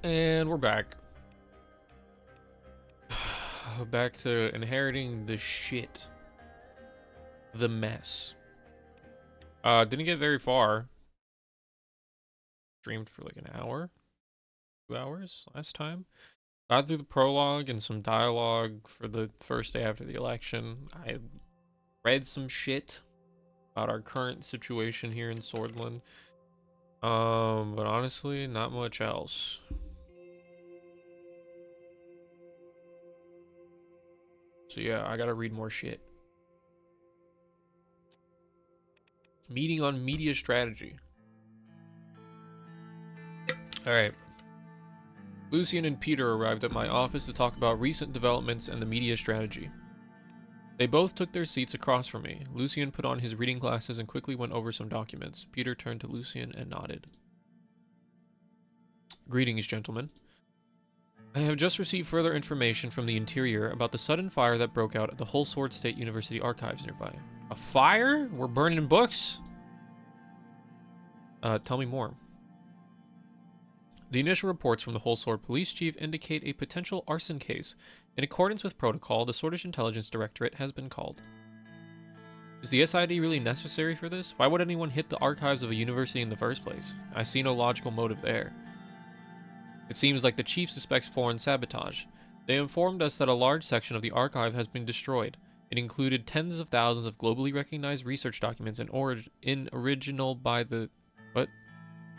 And we're back. Back to inheriting the shit. The mess. Didn't get very far. Streamed for like an hour? 2 hours last time. Got through the prologue and some dialogue for the first day after the election. I read some shit about our current situation here in Sordland. But honestly, not much else. So yeah, I gotta read more shit. Meeting on media strategy. Alright. Lucian and Peter arrived at my office to talk about recent developments and the media strategy. They both took their seats across from me. Lucian put on his reading glasses and quickly went over some documents. Peter turned to Lucian and nodded. Greetings, gentlemen. I have just received further information from the interior about the sudden fire that broke out at the Whole Sword State University archives nearby. A fire? We're burning books? Tell me more. The initial reports from the Whole Sword Police Chief indicate a potential arson case. In accordance with protocol, the Swordish Intelligence Directorate has been called. Is the SID really necessary for this? Why would anyone hit the archives of a university in the first place? I see no logical motive there. It seems like the Chief suspects foreign sabotage. They informed us that a large section of the archive has been destroyed. It included tens of thousands of globally recognized research documents in original by the... What?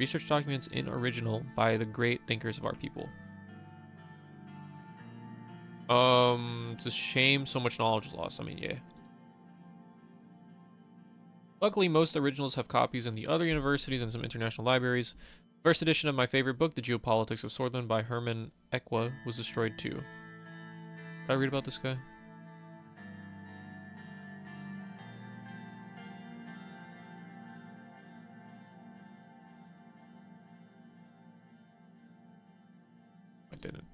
Research documents in original by the great thinkers of our people. It's a shame so much knowledge is lost. I mean, yeah. Luckily, most originals have copies in the other universities and some international libraries. First edition of my favorite book, The Geopolitics of Sordland by Herman Equa, was destroyed too. Did I read about this guy? I didn't.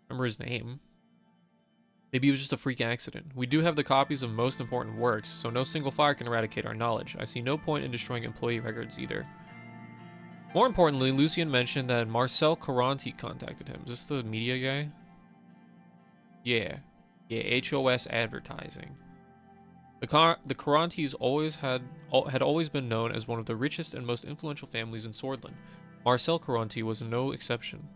Remember his name? Maybe it was just a freak accident. We do have the copies of most important works, so no single fire can eradicate our knowledge. I see no point in destroying employee records either. More importantly, Lucian mentioned that Marcel Caranti contacted him. Is this the media guy? Yeah. Yeah, HOS Advertising. The Carantis had always been known as one of the richest and most influential families in Sordland. Marcel Caranti was no exception.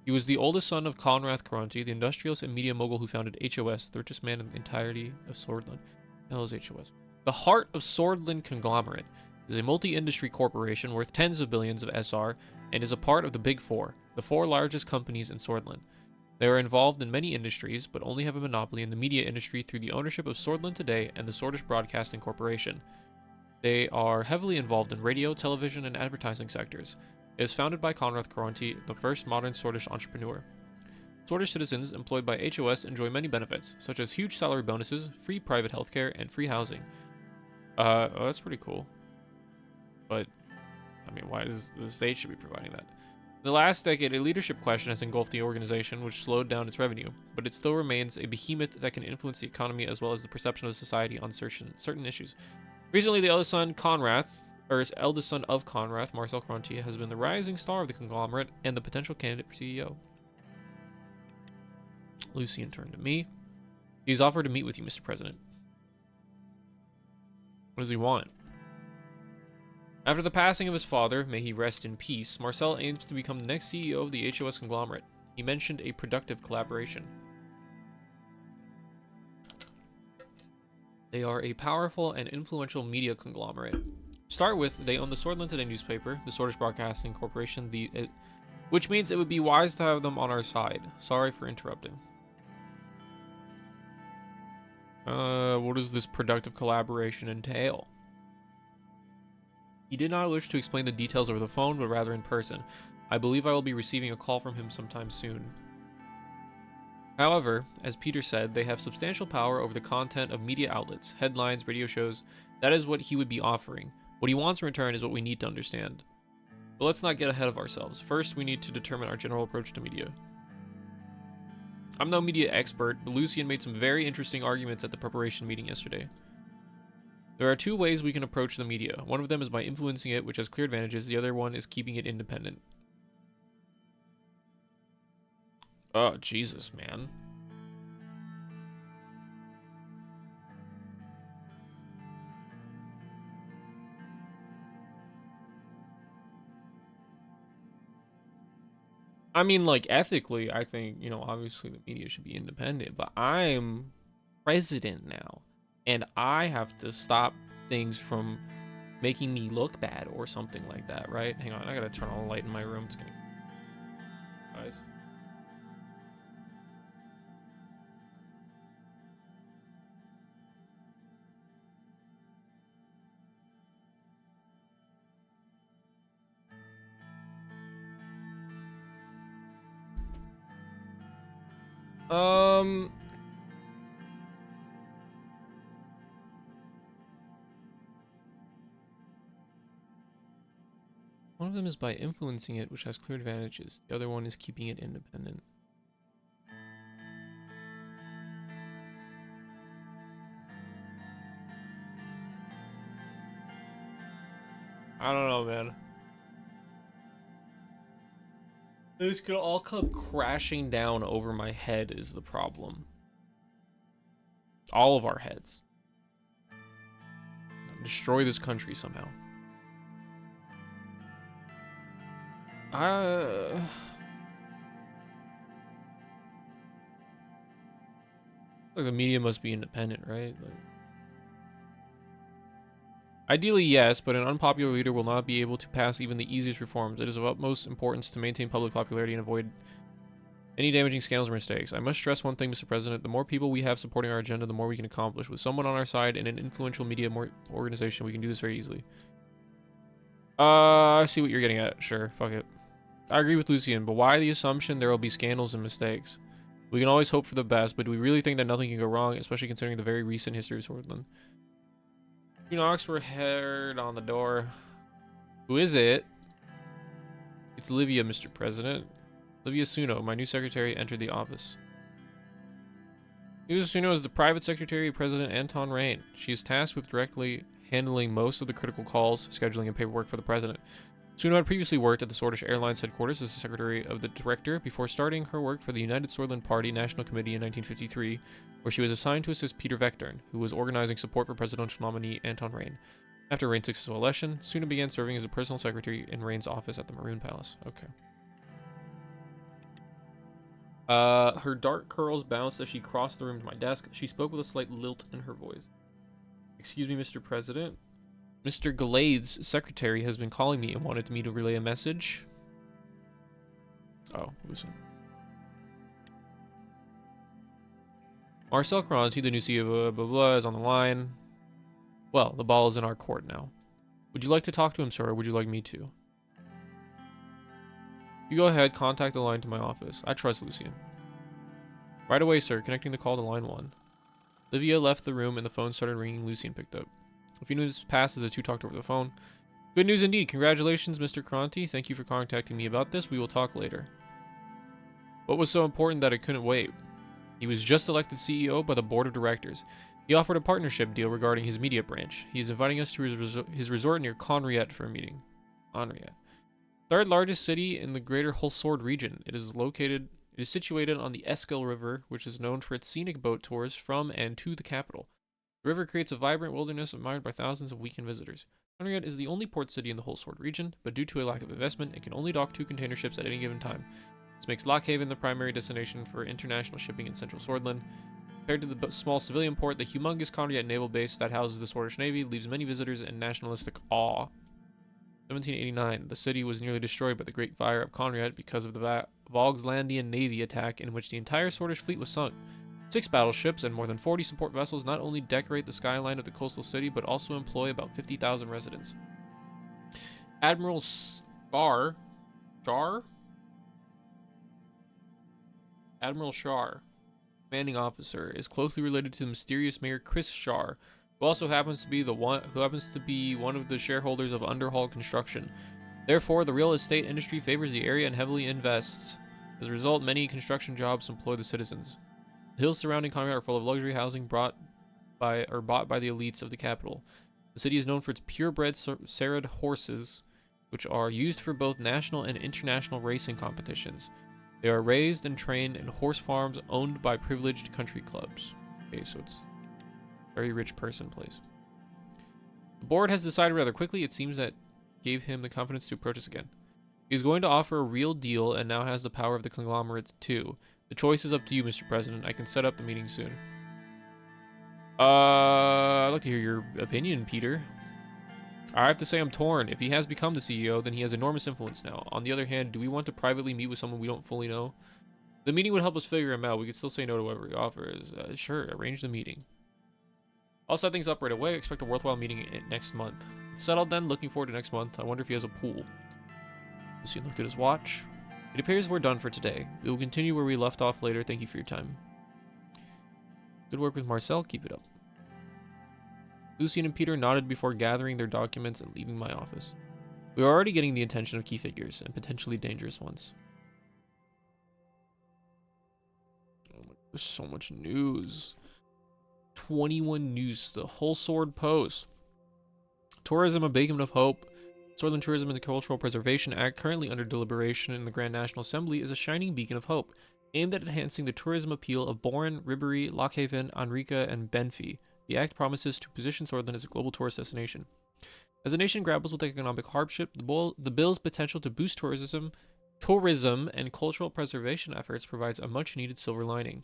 He was the oldest son of Conrad Caranti, the industrialist and media mogul who founded HOS, the richest man in the entirety of Sordland. What the hell is HOS? The Heart of Sordland Conglomerate is a multi-industry corporation worth tens of billions of SR and is a part of the Big Four, the four largest companies in Sordland. They are involved in many industries, but only have a monopoly in the media industry through the ownership of Sordland Today and the Swordish Broadcasting Corporation. They are heavily involved in radio, television, and advertising sectors. It was founded by Conrad Caranti, the first modern Swordish entrepreneur. Swordish citizens employed by HOS enjoy many benefits, such as huge salary bonuses, free private healthcare, and free housing. Oh, that's pretty cool. But, I mean, why does the state should be providing that? In the last decade, a leadership question has engulfed the organization, which slowed down its revenue, but it still remains a behemoth that can influence the economy as well as the perception of society on certain issues. Recently, the eldest son of Conrad, Marcel Caranti, has been the rising star of the conglomerate and the potential candidate for CEO. Lucian turned to me. He's offered to meet with you, Mr. President. What does he want? After the passing of his father, may he rest in peace, Marcel aims to become the next CEO of the HOS conglomerate. He mentioned a productive collaboration. They are a powerful and influential media conglomerate. To start with, they own the Sordland Today newspaper, the Swordish Broadcasting Corporation, which means it would be wise to have them on our side. Sorry for interrupting. What does this productive collaboration entail? He did not wish to explain the details over the phone, but rather in person. I believe I will be receiving a call from him sometime soon. However, as Peter said, they have substantial power over the content of media outlets, headlines, radio shows. That is what he would be offering. What he wants in return is what we need to understand. But let's not get ahead of ourselves. First, we need to determine our general approach to media. I'm no media expert, but Lucian made some very interesting arguments at the preparation meeting yesterday. There are two ways we can approach the media. One of them is by influencing it, which has clear advantages. The other one is keeping it independent. Oh, Jesus, man. I mean, like, ethically, I think, you know, obviously the media should be independent, but I'm president now, and I have to stop things from making me look bad or something like that, right? Hang on, I gotta turn on the light in my room. It's getting guys. Um, one of them is by influencing it, which has clear advantages. The other one is keeping it independent. I don't know, man. This could all come crashing down over my head is the problem. All of our heads. Destroy this country somehow. Like the media must be independent, right? Like, ideally, yes, but an unpopular leader will not be able to pass even the easiest reforms. It is of utmost importance to maintain public popularity and avoid any damaging scandals or mistakes. I must stress one thing, Mr. President. The more people we have supporting our agenda, the more we can accomplish. With someone on our side and an influential media organization, we can do this very easily. I see what you're getting at. Sure, fuck it. I agree with Lucian, but why the assumption there will be scandals and mistakes? We can always hope for the best, but do we really think that nothing can go wrong, especially considering the very recent history of Sordland? Two knocks were heard on the door. Who is it? It's Livia, Mr. President. Livia Suno, my new secretary, entered the office. Livia Suno is the private secretary of President Anton Rain. She is tasked with directly handling most of the critical calls, scheduling, and paperwork for the president. Suno had previously worked at the Swordish Airlines headquarters as the secretary of the director before starting her work for the United Sordland Party National Committee in 1953, where she was assigned to assist Peter Vectern, who was organizing support for presidential nominee Anton Rain. After Rain's successful election, Suno began serving as a personal secretary in Rain's office at the Maroon Palace. Okay. Her dark curls bounced as she crossed the room to my desk. She spoke with a slight lilt in her voice. Excuse me, Mr. President. Mr. Galade's secretary has been calling me and wanted me to relay a message. Oh, listen. Marcel Cronty, the new CEO of blah, blah, blah, is on the line. Well, the ball is in our court now. Would you like to talk to him, sir, or would you like me to? You go ahead, contact the line to my office. I trust Lucian. Right away, sir, connecting the call to line 1. Livia left the room and the phone started ringing. Lucian picked up. A few minutes passed as the two talked over the phone. Good news indeed. Congratulations, Mr. Cronty. Thank you for contacting me about this. We will talk later. What was so important that it couldn't wait? He was just elected CEO by the board of directors. He offered a partnership deal regarding his media branch. He is inviting us to his resort near Conriet for a meeting. Conriet. Third largest city in the greater Hulsord region. It is situated on the Eskel River, which is known for its scenic boat tours from and to the capital. The river creates a vibrant wilderness admired by thousands of weekend visitors. Conriet is the only port city in the Hulsord region, but due to a lack of investment, it can only dock 2 container ships at any given time. This makes Lockhaven the primary destination for international shipping in central Sordland. Compared to the small civilian port, the humongous Conriet naval base that houses the Swordish Navy leaves many visitors in nationalistic awe. 1789, the city was nearly destroyed by the Great Fire of Conriet because of the Vogslandian Navy attack in which the entire Swordish fleet was sunk. 6 battleships and more than 40 support vessels not only decorate the skyline of the coastal city, but also employ about 50,000 residents. Admiral Admiral Shar, commanding officer, is closely related to the mysterious Mayor Chris Shar, who also happens to be one of the shareholders of Underhall Construction. Therefore, the real estate industry favors the area and heavily invests. As a result, many construction jobs employ the citizens. The hills surrounding Conriet are full of luxury housing bought by the elites of the capital. The city is known for its purebred Sarod horses, which are used for both national and international racing competitions. They are raised and trained in horse farms owned by privileged country clubs. Okay, so it's a very rich person place. The board has decided rather quickly. It seems that gave him the confidence to approach us again. He's going to offer a real deal and now has the power of the conglomerate too. The choice is up to you, Mr. President. I can set up the meeting soon. I'd like to hear your opinion, Peter. I have to say I'm torn. If he has become the CEO, then he has enormous influence now. On the other hand, do we want to privately meet with someone we don't fully know? The meeting would help us figure him out. We could still say no to whatever he offers. Sure, arrange the meeting. I'll set things up right away. Expect a worthwhile meeting next month. It's settled then. Looking forward to next month. I wonder if he has a pool. Lucy looked at his watch. It appears we're done for today. We will continue where we left off later. Thank you for your time. Good work with Marcel. Keep it up. Lucian and Peter nodded before gathering their documents and leaving my office. We are already getting the attention of key figures, and potentially dangerous ones. Oh my, there's so much news. 21 news. The whole Sword Post. Tourism, a beacon of hope. Sordland Tourism and the Cultural Preservation Act, currently under deliberation in the Grand National Assembly, is a shining beacon of hope, aimed at enhancing the tourism appeal of Bourne, Ribery, Lochhaven, Anrica, and Benfey. The act promises to position Sordland as a global tourist destination. As the nation grapples with economic hardship, the bill's potential to boost tourism and cultural preservation efforts provides a much-needed silver lining.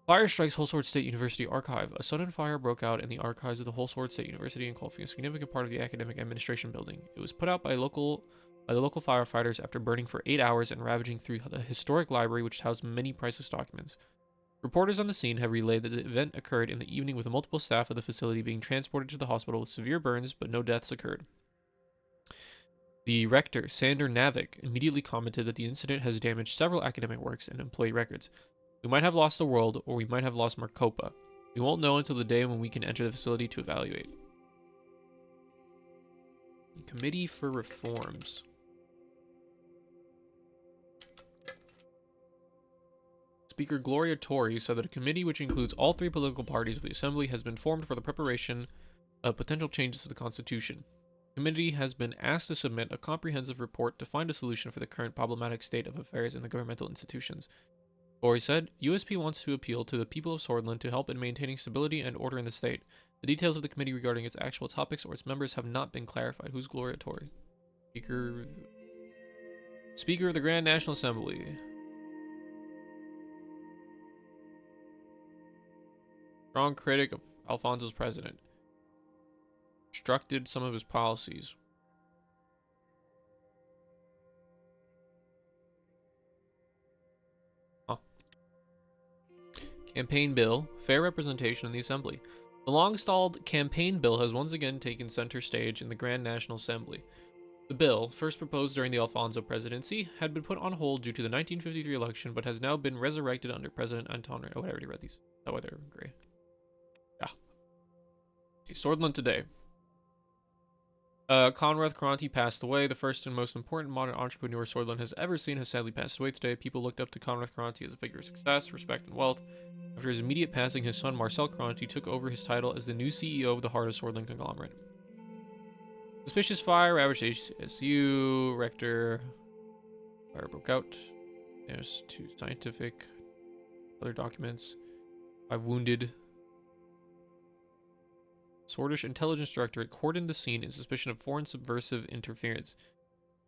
Fire strikes Whole Sword State University archive. A sudden fire broke out in the archives of the Whole Sword State University, engulfing a significant part of the academic administration building. It was put out by the local firefighters after burning for 8 hours and ravaging through the historic library, which housed many priceless documents. Reporters on the scene have relayed that the event occurred in the evening with multiple staff of the facility being transported to the hospital with severe burns, but no deaths occurred. The rector, Sander Navik, immediately commented that the incident has damaged several academic works and employee records. We might have lost the world, or we might have lost Marcopa. We won't know until the day when we can enter the facility to evaluate. Committee for Reforms. Speaker Gloria Torrey said that a committee which includes all 3 political parties of the Assembly has been formed for the preparation of potential changes to the Constitution. The committee has been asked to submit a comprehensive report to find a solution for the current problematic state of affairs in the governmental institutions. Torrey said, USP wants to appeal to the people of Sordland to help in maintaining stability and order in the state. The details of the committee regarding its actual topics or its members have not been clarified. Who's Gloria Torrey? Speaker of the Grand National Assembly. Strong critic of Alfonso's president. Obstructed some of his policies. Campaign bill, fair representation in the Assembly. The long-stalled campaign bill has once again taken center stage in the Grand National Assembly. The bill, first proposed during the Alfonso presidency, had been put on hold due to the 1953 election, but has now been resurrected under President Anton. Oh, I already read these. That's why they're gray. Yeah. Okay, Sordland today. Conrad Kranti passed away. The first and most important modern entrepreneur Sordland has ever seen has sadly passed away today. People looked up to Conrad Kranti as a figure of success, respect, and wealth. After his immediate passing, his son Marcel Kranti took over his title as the new CEO of the Heart of Sordland conglomerate. Suspicious fire ravaged HSU. Rector. Fire broke out. There's 2 scientific. Other documents. 5 wounded. Swordish Intelligence Directorate cordoned the scene in suspicion of foreign subversive interference.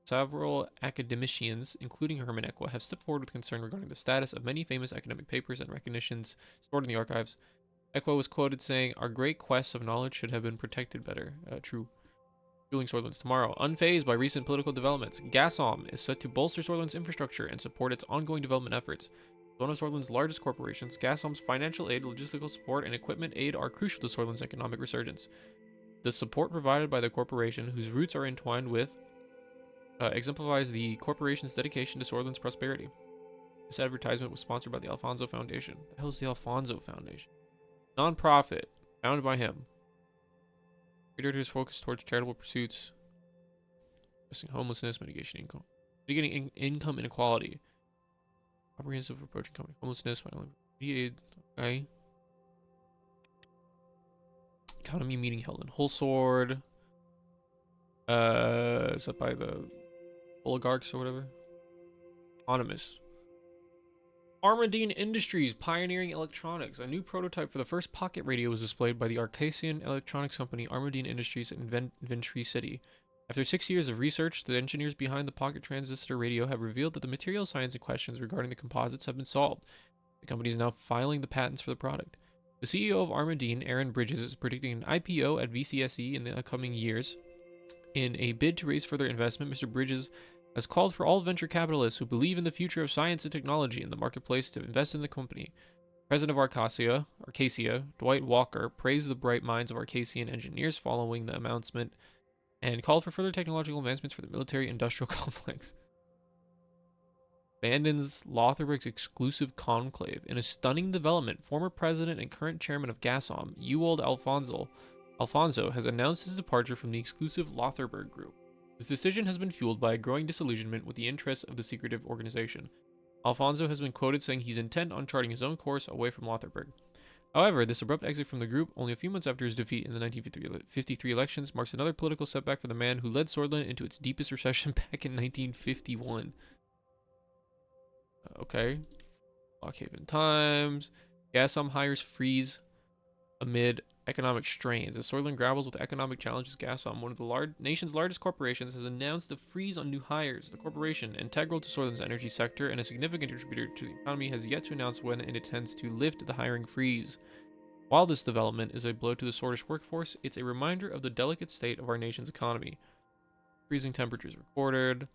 Several academicians, including Herman Equa, have stepped forward with concern regarding the status of many famous academic papers and recognitions stored in the archives. Equa was quoted saying, "Our great quests of knowledge should have been protected better." True. Fueling Sordland's tomorrow. Unfazed by recent political developments, Gasom is set to bolster Sordland's infrastructure and support its ongoing development efforts. One of Sordland's largest corporations, Gasom's financial aid, logistical support, and equipment aid are crucial to Sordland's economic resurgence. The support provided by the corporation, whose roots are entwined with, exemplifies the corporation's dedication to Sordland's prosperity. This advertisement was sponsored by the Alfonso Foundation. The hell is the Alfonso Foundation? Non-profit, founded by him. Creator is focused towards charitable pursuits, addressing homelessness, mitigating income inequality. Comprehensive approach to homelessness, aid. Okay. Economy meeting held in Whole Sword. Is that by the oligarchs or whatever? Anonymous. Armadine Industries, pioneering electronics. A new prototype for the first pocket radio was displayed by the Arcasian electronics company Armadine Industries in Ventry City. After 6 years of research, the engineers behind the pocket transistor radio have revealed that the material science and questions regarding the composites have been solved. The company is now filing the patents for the product. The CEO of Armadine, Aaron Bridges, is predicting an IPO at VCSE in the upcoming years. In a bid to raise further investment, Mr. Bridges has called for all venture capitalists who believe in the future of science and technology in the marketplace to invest in the company. President of Arcasia, Dwight Walker, praised the bright minds of Arcasian engineers following the announcement and called for further technological advancements for the military-industrial complex. Abandons Lotharbrook's exclusive conclave. In a stunning development, former president and current chairman of Gasom, Ewald Alfonso, has announced his departure from the exclusive Lotharbrook group. His decision has been fueled by a growing disillusionment with the interests of the secretive organization. Alfonso has been quoted saying he's intent on charting his own course away from Lotharbrook. However, this abrupt exit from the group, only a few months after his defeat in the 1953 elections, marks another political setback for the man who led Sordland into its deepest recession back in 1951. Okay. Lockhaven Times. Gasom hires freeze amid economic strains. As Sordland grapples with economic challenges, Gasom, one of the nation's largest corporations, has announced a freeze on new hires. The corporation, integral to Sordland's energy sector and a significant contributor to the economy, has yet to announce when it intends to lift the hiring freeze. While this development is a blow to the Swordish workforce, it's a reminder of the delicate state of our nation's economy. Freezing temperatures recorded.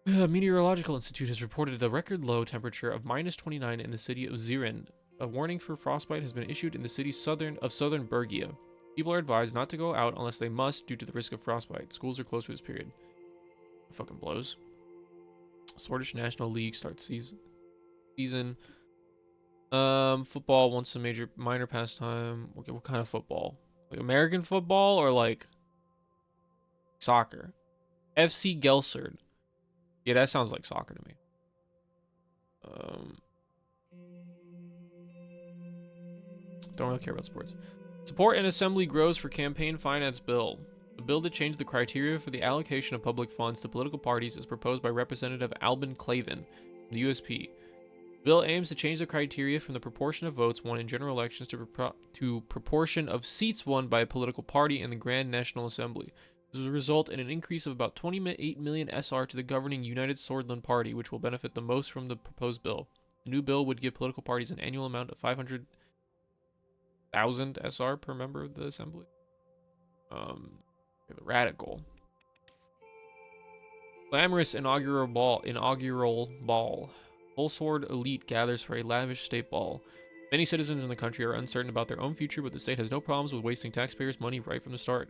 Meteorological Institute has reported a record low temperature of -29 in the city of Suzerain. A warning for frostbite has been issued in the city southern Bergia. People are advised not to go out unless they must due to the risk of frostbite. Schools are closed for this period. It fucking blows. Swordish National League starts season. Football once a minor pastime. Okay, what kind of football? Like American football or like soccer? FC Gelserd. Yeah, that sounds like soccer to me. Don't really care about sports. Support in Assembly grows for campaign finance bill. A bill to change the criteria for the allocation of public funds to political parties is proposed by Representative Albin Clavin from the USP. The bill aims to change the criteria from the proportion of votes won in general elections to proportion of seats won by a political party in the Grand National Assembly. This will result in an increase of about 28 million SR to the governing United Sordland Party, which will benefit the most from the proposed bill. The new bill would give political parties an annual amount of 500,000 SR per member of the assembly. The radical. Glamorous inaugural ball. Full sword elite gathers for a lavish state ball. Many citizens in the country are uncertain about their own future, but the state has no problems with wasting taxpayers' money right from the start.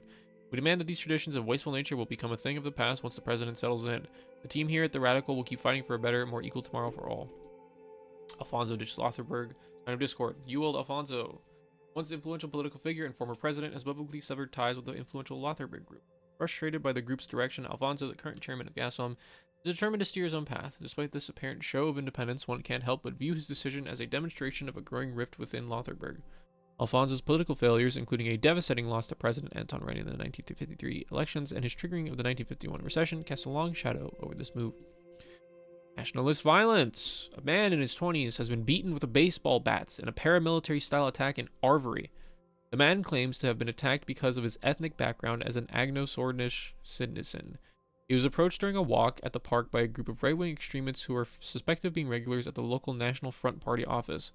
We demand that these traditions of wasteful nature will become a thing of the past once the president settles in. The team here at the Radical will keep fighting for a better, more equal tomorrow for all. Alfonso ditched Lotharbrook. Sign of discord. Ewald Alfonso, once influential political figure and former president, has publicly severed ties with the influential Lotharbrook group. Frustrated by the group's direction, Alfonso, the current chairman of Gasom, is determined to steer his own path. Despite this apparent show of independence, one can't help but view his decision as a demonstration of a growing rift within Lotharbrook. Alfonso's political failures, including a devastating loss to President Anton Rennie in the 1953 elections and his triggering of the 1951 recession, cast a long shadow over this move. Nationalist violence. A man in his 20s has been beaten with a baseball bat in a paramilitary-style attack in Arvery. The man claims to have been attacked because of his ethnic background as an Anglo-Sordnish citizen. He was approached during a walk at the park by a group of right-wing extremists who are suspected of being regulars at the local National Front Party office.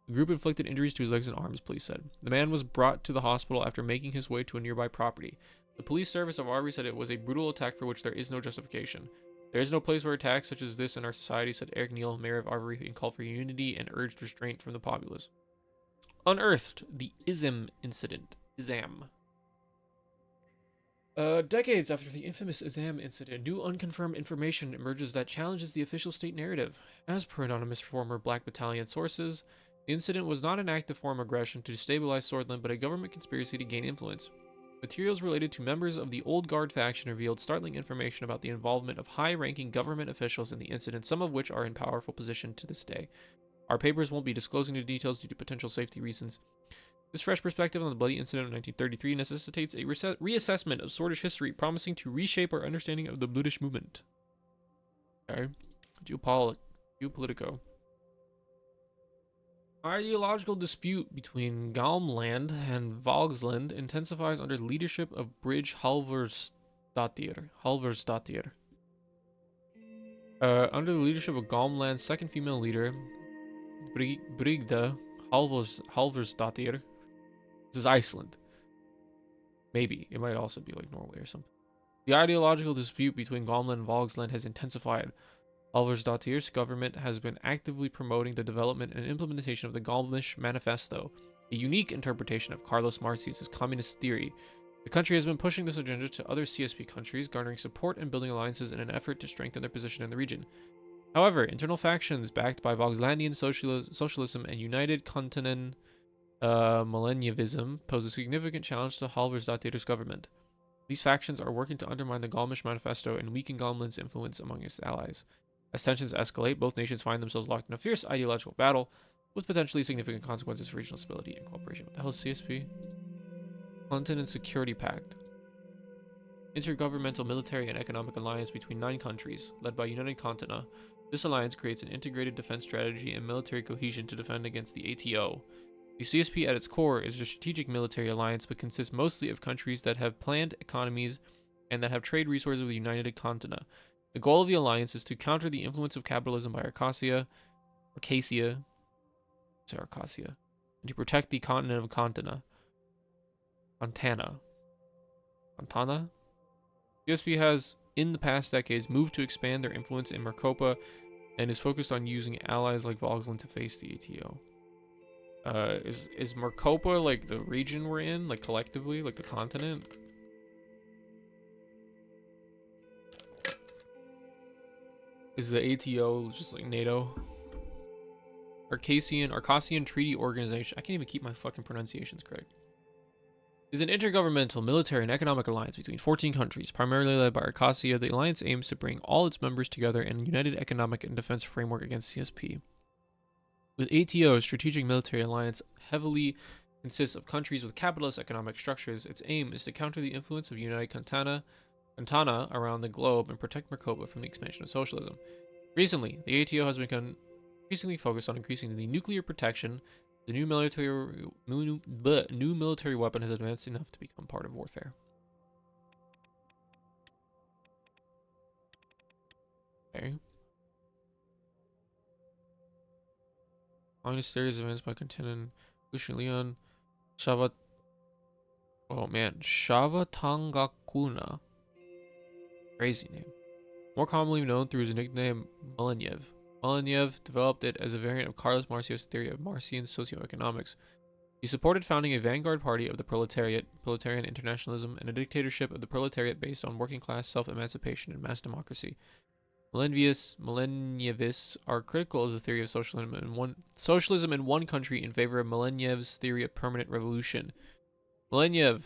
The group inflicted injuries to his legs and arms, police said. The man was brought to the hospital after making his way to a nearby property. The police service of Arvery said it was a brutal attack for which there is no justification. There is no place for attacks such as this in our society, said Eric Neal, mayor of Arvery, and called for unity and urged restraint from the populace. Unearthed, the Izam incident. Izam. Decades after the infamous Izam incident, new unconfirmed information emerges that challenges the official state narrative. As per anonymous former Black Battalion sources, the incident was not an act of foreign aggression to destabilize Sordland, but a government conspiracy to gain influence. Materials related to members of the Old Guard faction revealed startling information about the involvement of high-ranking government officials in the incident, some of which are in powerful position to this day. Our papers won't be disclosing the details due to potential safety reasons. This fresh perspective on the bloody incident of 1933 necessitates a reassessment of Swordish history, promising to reshape our understanding of the Bloodish movement. Okay. Geopolitico. Ideological dispute between Galmland and Vogsland intensifies under the leadership of Bridge Halvrsdottir. Under the leadership of Galmland's second female leader, Brigda Halvrsdottir. This is Iceland. Maybe. It might also be like Norway or something. The ideological dispute between Galmland and Vogsland has intensified. Halvrsdottir's government has been actively promoting the development and implementation of the Galmish Manifesto, a unique interpretation of Carlos Marcius' communist theory. The country has been pushing this agenda to other CSP countries, garnering support and building alliances in an effort to strengthen their position in the region. However, internal factions backed by Vogslandian socialism and United Continent millennialism pose a significant challenge to Halvrsdottir's government. These factions are working to undermine the Galmish Manifesto and weaken Galmland's influence among its allies. As tensions escalate, both nations find themselves locked in a fierce ideological battle, with potentially significant consequences for regional stability and cooperation. What the hell is CSP? Continent Security Pact. Intergovernmental military and economic alliance between 9 countries, led by United Continent. This alliance creates an integrated defense strategy and military cohesion to defend against the ATO. The CSP at its core is a strategic military alliance but consists mostly of countries that have planned economies and that have trade resources with the United Continent. The goal of the alliance is to counter the influence of capitalism by Arcasia, and to protect the continent of Montana. CSP has, in the past decades, moved to expand their influence in Maricopa and is focused on using allies like Vogsland to face the ATO. Is Maricopa like the region we're in, like collectively, like the continent? Is the ATO just like NATO? Arcasian Treaty Organization. I can't even keep my fucking pronunciations correct. Is an intergovernmental military and economic alliance between 14 countries, primarily led by Arcasia. The alliance aims to bring all its members together in a united economic and defense framework against CSP. With ATO, strategic military alliance heavily consists of countries with capitalist economic structures. Its aim is to counter the influence of United Continent around the globe and protect Maricopa from the expansion of socialism. Recently, the ATO has become increasingly focused on increasing the nuclear protection. The new military weapon has advanced enough to become part of warfare. Okay. Communist theories advanced by Continent, Lucian Leon, Shavatangakuna. Crazy name. More commonly known through his nickname Malenev. Malenev developed it as a variant of Carlos Marcius' theory of Marcian socioeconomics. He supported founding a vanguard party of the proletariat, proletarian internationalism, and a dictatorship of the proletariat based on working class self-emancipation and mass democracy. Malenevists are critical of the theory of socialism in one country in favor of Malenev's theory of permanent revolution. Malenev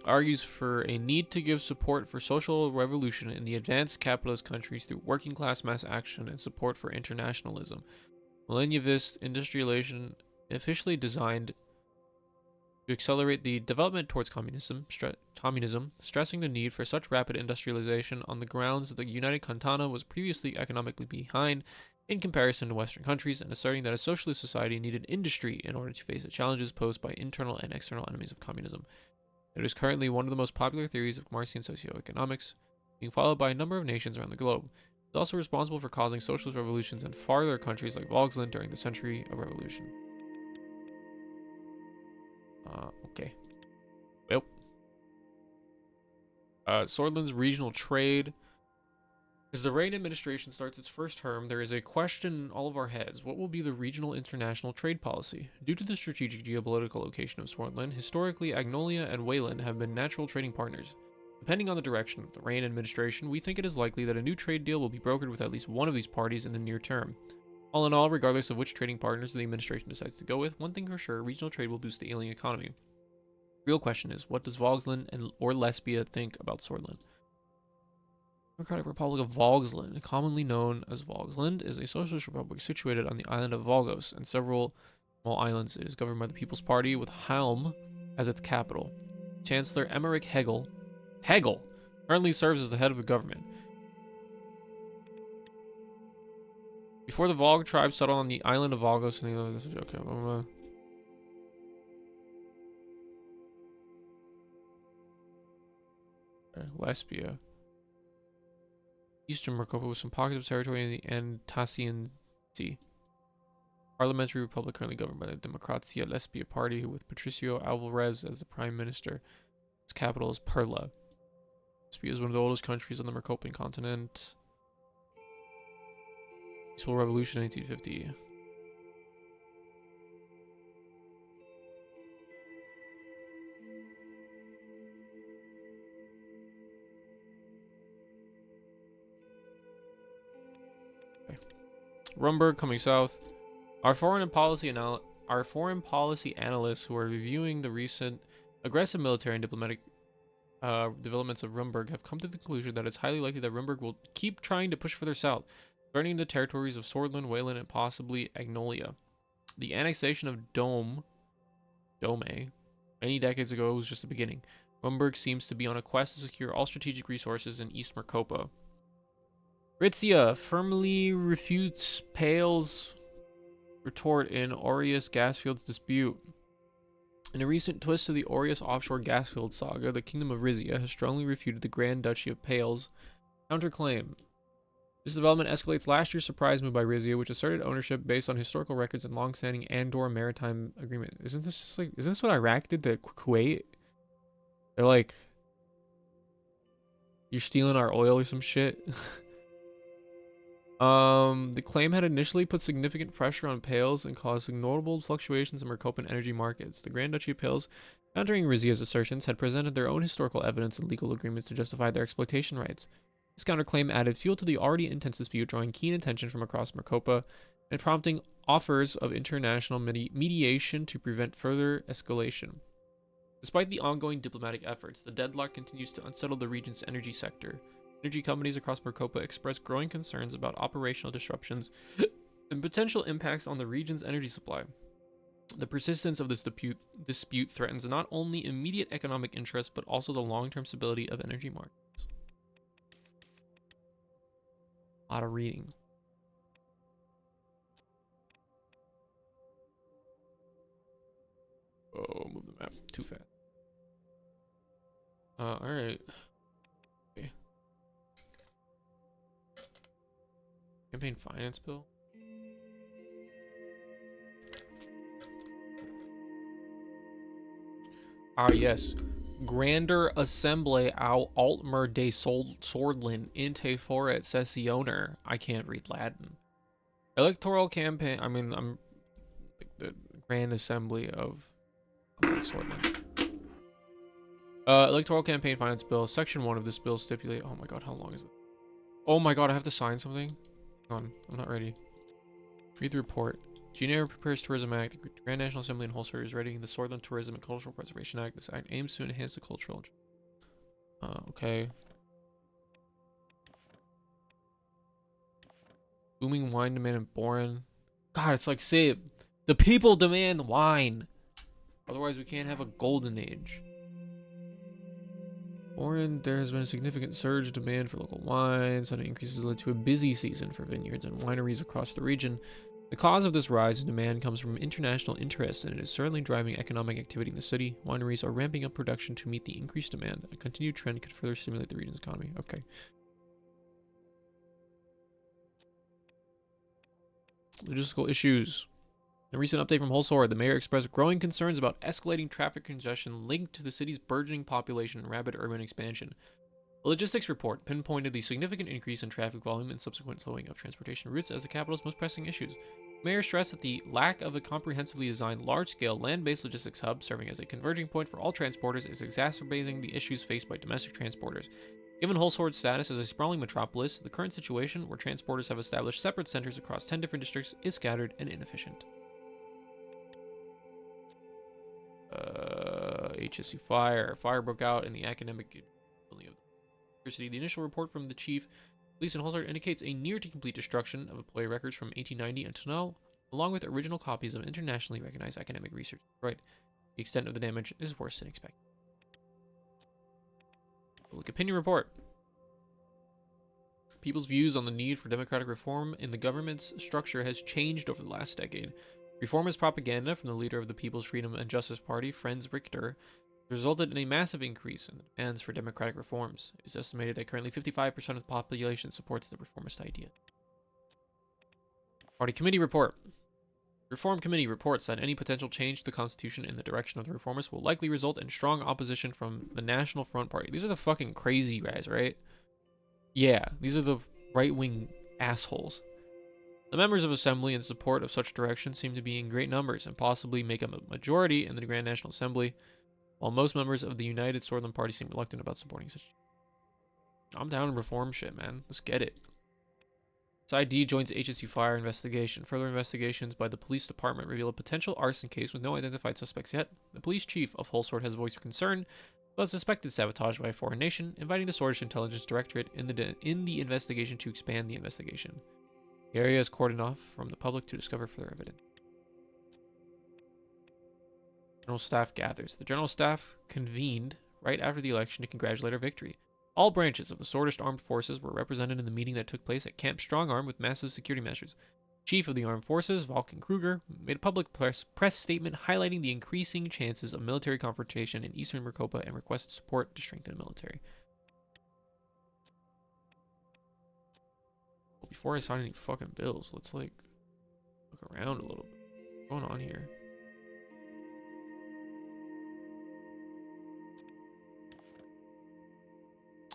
argues for a need to give support for social revolution in the advanced capitalist countries through working class mass action and support for internationalism. Malenevist industrialization officially designed to accelerate the development towards communism, stressing the need for such rapid industrialization on the grounds that the United Continent was previously economically behind in comparison to Western countries, and asserting that a socialist society needed industry in order to face the challenges posed by internal and external enemies of communism. It is currently one of the most popular theories of Marcian socioeconomics, being followed by a number of nations around the globe. It is also responsible for causing socialist revolutions in farther countries like Vogsland during the Century of Revolution. Okay. Well. Sordland's regional trade. As the Reign administration starts its first term, there is a question in all of our heads. What will be the regional international trade policy? Due to the strategic geopolitical location of Sordland, historically Agnolia and Wayland have been natural trading partners. Depending on the direction of the Reign administration, we think it is likely that a new trade deal will be brokered with at least one of these parties in the near term. All in all, regardless of which trading partners the administration decides to go with, one thing for sure, regional trade will boost the alien economy. The real question is, what does Vogsland or Lesbia think about Sordland? Democratic Republic of Vogsland, commonly known as Vogsland, is a socialist republic situated on the island of Vogos and several small islands. It is governed by the People's Party with Helm as its capital. Chancellor Emmerich Hegel currently serves as the head of the government. Before the Volg tribe settled on the island of Volgos, okay, Lesbia. Eastern Marcopa with some pockets of territory in the Antassian Sea. Parliamentary republic currently governed by the Democrazia Lesbia party, with Patricio Alvarez as the prime minister. Its capital is Perla. Lesbia is one of the oldest countries on the Marcopan continent. Peaceful Revolution 1950. Okay. Rumberg coming south. Our foreign policy analysts who are reviewing the recent aggressive military and diplomatic developments of Rumberg have come to the conclusion that it's highly likely that Rumberg will keep trying to push further south, threatening the territories of Sordland, Wayland, and possibly Agnolia. The annexation of Dome, many decades ago was just the beginning. Rumberg seems to be on a quest to secure all strategic resources in East Marcopa. Ritzia firmly refutes Pale's retort in Aureus Gasfield's dispute. In a recent twist to the Aureus offshore gasfield saga, the Kingdom of Ritzia has strongly refuted the Grand Duchy of Pale's counterclaim. This development escalates last year's surprise move by Ritzia, which asserted ownership based on historical records and long-standing Andor maritime agreement. Isn't this what Iraq did to Kuwait? They're like, you're stealing our oil or some shit. The claim had initially put significant pressure on Pales and caused notable fluctuations in Marcopan energy markets. The Grand Duchy of Pales, countering Rizzia's assertions, had presented their own historical evidence and legal agreements to justify their exploitation rights. This counterclaim added fuel to the already intense dispute, drawing keen attention from across Marcopa and prompting offers of international mediation to prevent further escalation. Despite the ongoing diplomatic efforts, the deadlock continues to unsettle the region's energy sector. Energy companies across Marcopa express growing concerns about operational disruptions and potential impacts on the region's energy supply. The persistence of this dispute threatens not only immediate economic interests, but also the long-term stability of energy markets. A lot of reading. Oh, move the map too fast. Alright. Okay. Campaign finance bill. Ah, yes. Grander Assembly au Altmer de Sordland inte foret sessioner. I can't read Latin. Electoral campaign. I mean, I'm like the Grand Assembly of Sordland. Electoral campaign finance bill. Section 1 of this bill stipulate. Oh my god, how long is it? Oh my god, I have to sign something? Hang on, I'm not ready. Read the report. Geneva prepares Tourism Act. The Grand National Assembly in Holster is writing the Sordland Tourism and Cultural Preservation Act. This act aims to enhance the cultural. Okay. Booming wine demand in Boren. God, it's like, say, the people demand wine. Otherwise, we can't have a golden age. Boren, there has been a significant surge in demand for local wines. Sudden increases led to a busy season for vineyards and wineries across the region. The cause of this rise in demand comes from international interest, and it is certainly driving economic activity in the city. Wineries are ramping up production to meet the increased demand. A continued trend could further stimulate the region's economy. Okay. Logistical issues. In a recent update from Holsor, the mayor expressed growing concerns about escalating traffic congestion linked to the city's burgeoning population and rapid urban expansion. The logistics report pinpointed the significant increase in traffic volume and subsequent slowing of transportation routes as the capital's most pressing issues. The mayor stressed that the lack of a comprehensively designed, large-scale, land-based logistics hub serving as a converging point for all transporters is exacerbating the issues faced by domestic transporters. Given Holsor's status as a sprawling metropolis, the current situation, where transporters have established separate centers across 10 different districts, is scattered and inefficient. HSU fire. Fire broke out in the academic building of the university. The initial report from the chief police in Holsard indicates a near to complete destruction of employee records from 1890 until now, along with original copies of internationally recognized academic research destroyed. The extent of the damage is worse than expected. Public opinion report. People's views on the need for democratic reform in the government's structure has changed over the last decade. Reformist propaganda from the leader of the People's Freedom and Justice Party, Franz Richter, resulted in a massive increase in the demands for democratic reforms. It is estimated that currently 55% of the population supports the reformist idea. Party Committee Report. Reform Committee reports that any potential change to the Constitution in the direction of the reformists will likely result in strong opposition from the National Front Party. These are the fucking crazy guys, right? Yeah, these are the right-wing assholes. The members of Assembly in support of such direction seem to be in great numbers and possibly make up a majority in the Grand National Assembly, while most members of the United Sordland Party seem reluctant about supporting such. I'm down in reform shit, man. Let's get it. SID joins HSU fire investigation. Further investigations by the police department reveal a potential arson case with no identified suspects yet. The police chief of Wholesword has voiced concern about suspected sabotage by a foreign nation, inviting the Swordfish Intelligence Directorate in the investigation to expand the investigation. The area is cordoned off from the public to discover further evidence. General Staff gathers. The General Staff convened right after the election to congratulate our victory. All branches of the Swordfish Armed Forces were represented in the meeting that took place at Camp Strongarm with massive security measures. Chief of the Armed Forces, Vulcan Kruger, made a public press statement highlighting the increasing chances of military confrontation in eastern Maricopa and requested support to strengthen the military. Well, before I sign any fucking bills, let's look around a little bit. What's going on here?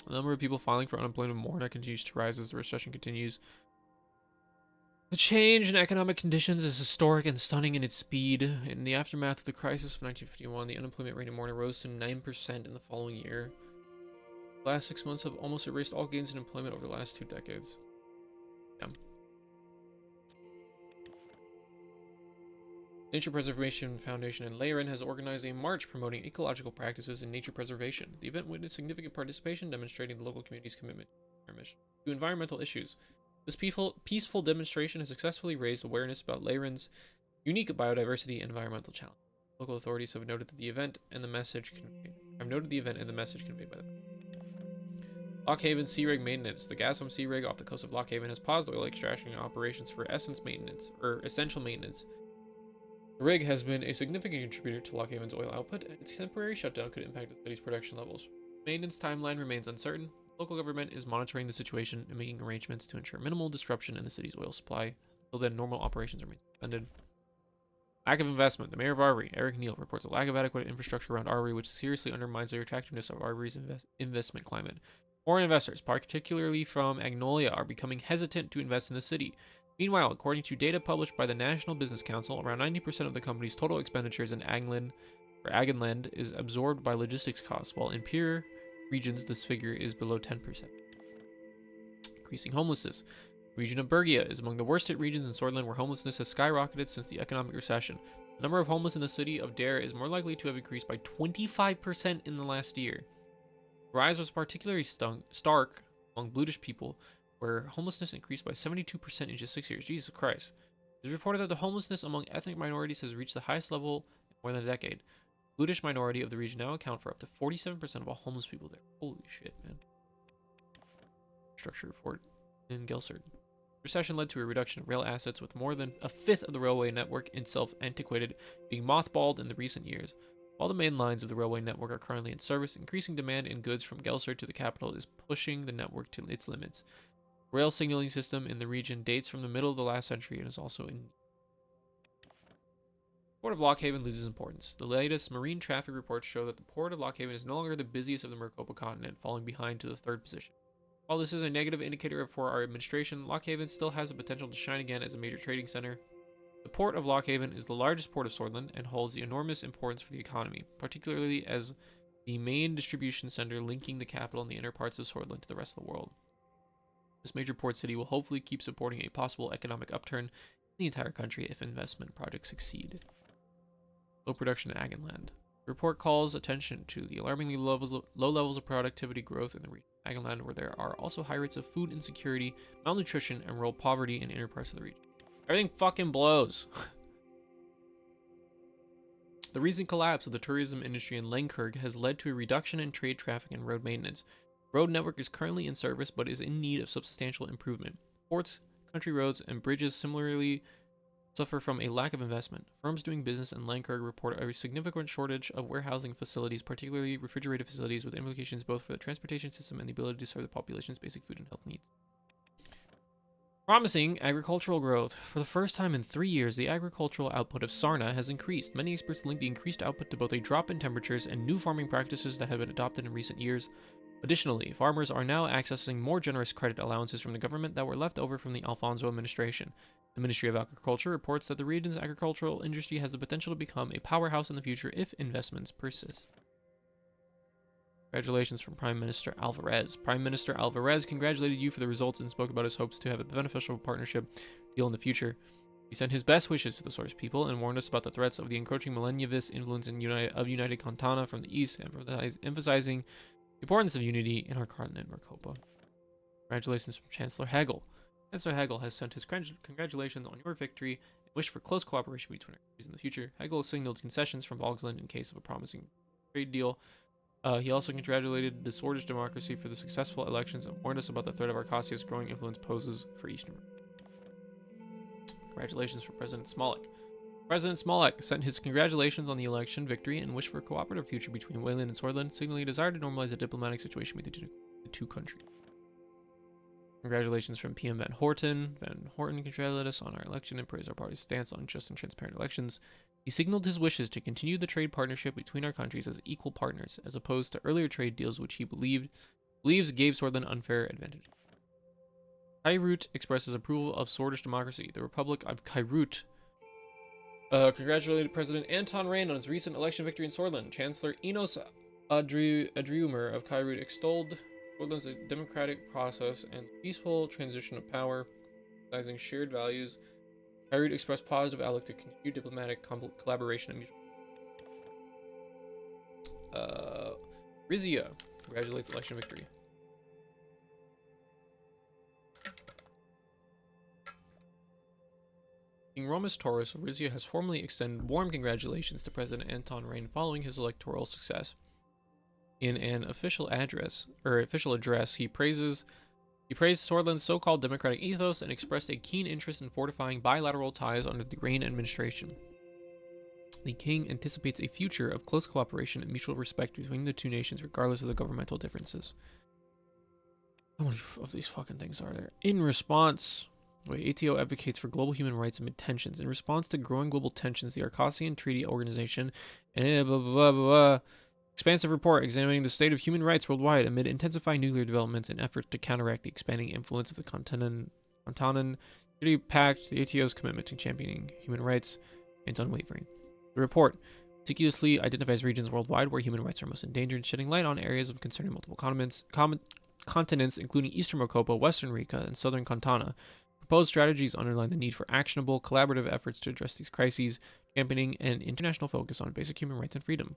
The number of people filing for unemployment in Morna continues to rise as the recession continues. The change in economic conditions is historic and stunning in its speed. In the aftermath of the crisis of 1951, the unemployment rate in Morna rose to 9% in the following year. The last 6 months have almost erased all gains in employment over the last 2 decades. Yeah. Nature Preservation Foundation in Leirin has organized a march promoting ecological practices in nature preservation. The event witnessed significant participation, demonstrating the local community's commitment to environmental issues. This peaceful demonstration has successfully raised awareness about Leirin's unique biodiversity and environmental challenges. Local authorities have noted the event and the message conveyed by them. Lock Haven Sea Rig Maintenance. The Gaslam Sea Rig off the coast of Lock Haven has paused oil extraction operations for essential maintenance. The rig has been a significant contributor to Lock Haven's oil output, and its temporary shutdown could impact the city's production levels. Maintenance timeline remains uncertain. The local government is monitoring the situation and making arrangements to ensure minimal disruption in the city's oil supply, until then normal operations remain suspended. Lack of investment. The mayor of Arbury, Eric Neal, reports a lack of adequate infrastructure around Arbury, which seriously undermines the attractiveness of Arbury's investment climate. Foreign investors, particularly from Agnolia, are becoming hesitant to invest in the city. Meanwhile, according to data published by the National Business Council, around 90% of the company's total expenditures in Agenland is absorbed by logistics costs, while in peer regions this figure is below 10%. Increasing homelessness. The region of Bergia is among the worst hit regions in Sordland, where homelessness has skyrocketed since the economic recession. The number of homeless in the city of Dare is more likely to have increased by 25% in the last year. The rise was particularly stark among Bluish people, where homelessness increased by 72% in just 6 years. Jesus Christ. It is reported that the homelessness among ethnic minorities has reached the highest level in more than a decade. The Bluish minority of the region now account for up to 47% of all homeless people there. Holy shit, man. Structure report in Gelsard. Recession led to a reduction of rail assets, with more than a fifth of the railway network itself antiquated, being mothballed in the recent years. While the main lines of the railway network are currently in service, increasing demand in goods from Gelsard to the capital is pushing the network to its limits. The rail signaling system in the region dates from the middle of the last century and is also in. Port of Lock Haven loses importance. The latest marine traffic reports show that the port of Lock Haven is no longer the busiest of the Maricopa continent, falling behind to the 3rd position. While this is a negative indicator for our administration, Lock Haven still has the potential to shine again as a major trading center. The port of Lock Haven is the largest port of Sordland and holds enormous importance for the economy, particularly as the main distribution center linking the capital and the inner parts of Sordland to the rest of the world. This major port city will hopefully keep supporting a possible economic upturn in the entire country if investment projects succeed. Low production in Agenland. The report calls attention to the alarmingly low levels of productivity growth in the region of Agenland, where there are also high rates of food insecurity, malnutrition, and rural poverty in inner parts of the region. Everything fucking blows. The recent collapse of the tourism industry in Langkurg has led to a reduction in trade traffic and road maintenance. Road network is currently in service but is in need of substantial improvement. Ports, country roads, and bridges similarly suffer from a lack of investment. Firms doing business in Lancaster report a significant shortage of warehousing facilities, particularly refrigerated facilities, with implications both for the transportation system and the ability to serve the population's basic food and health needs. Promising agricultural growth. For the first time in 3 years, the agricultural output of Sarna has increased. Many experts link the increased output to both a drop in temperatures and new farming practices that have been adopted in recent years. Additionally, farmers are now accessing more generous credit allowances from the government that were left over from the Alfonso administration. The Ministry of Agriculture reports that the region's agricultural industry has the potential to become a powerhouse in the future if investments persist. Congratulations from Prime Minister Alvarez. Prime Minister Alvarez congratulated you for the results and spoke about his hopes to have a beneficial partnership deal in the future. He sent his best wishes to the Source people and warned us about the threats of the encroaching millennialist influence of United Contana from the east, emphasizing the importance of unity in our continent, Marcopa. Congratulations from Chancellor Hagel. Chancellor Hagel has sent his congratulations on your victory and wished for close cooperation between our countries in the future. Hagel signaled concessions from Volksland in case of a promising trade deal. He also congratulated the Swordfish democracy for the successful elections and warned us about the threat of Arcasia's growing influence poses for Eastern. Congratulations from President Smolik. President Smolik sent his congratulations on the election victory and wished for a cooperative future between Wayland and Sordland, signaling a desire to normalize a diplomatic situation between the two countries. Congratulations from PM Van Horten. Van Horten congratulated us on our election and praised our party's stance on just and transparent elections. He signaled his wishes to continue the trade partnership between our countries as equal partners, as opposed to earlier trade deals which he believes gave Sordland unfair advantage. Kairut expresses approval of Swordfish democracy. The Republic of Kairut congratulated President Anton Rain on his recent election victory in Sordland. Chancellor Enos Adriumer of Kairut extolled Sordland's democratic process and peaceful transition of power, emphasizing shared values. Kairut expressed positive outlook to continue diplomatic collaboration and mutual. Rizia congratulates election victory. King Romus Taurus of Rizia has formally extended warm congratulations to President Anton Rain following his electoral success. In an official address, he praised Sordland's so-called democratic ethos and expressed a keen interest in fortifying bilateral ties under the Rain administration. The king anticipates a future of close cooperation and mutual respect between the two nations regardless of the governmental differences. How many of these fucking things are there? In response... ATO advocates for global human rights amid tensions. In response to growing global tensions, the Arcasian Treaty Organization expansive report examining the state of human rights worldwide amid intensifying nuclear developments and efforts to counteract the expanding influence of the Contanan Treaty Pact. The ATO's commitment to championing human rights remains unwavering. The report meticulously identifies regions worldwide where human rights are most endangered, shedding light on areas of concern in multiple continents, including Eastern Mocopa, Western Rica, and Southern Contana. Proposed strategies underline the need for actionable, collaborative efforts to address these crises, championing an international focus on basic human rights and freedom.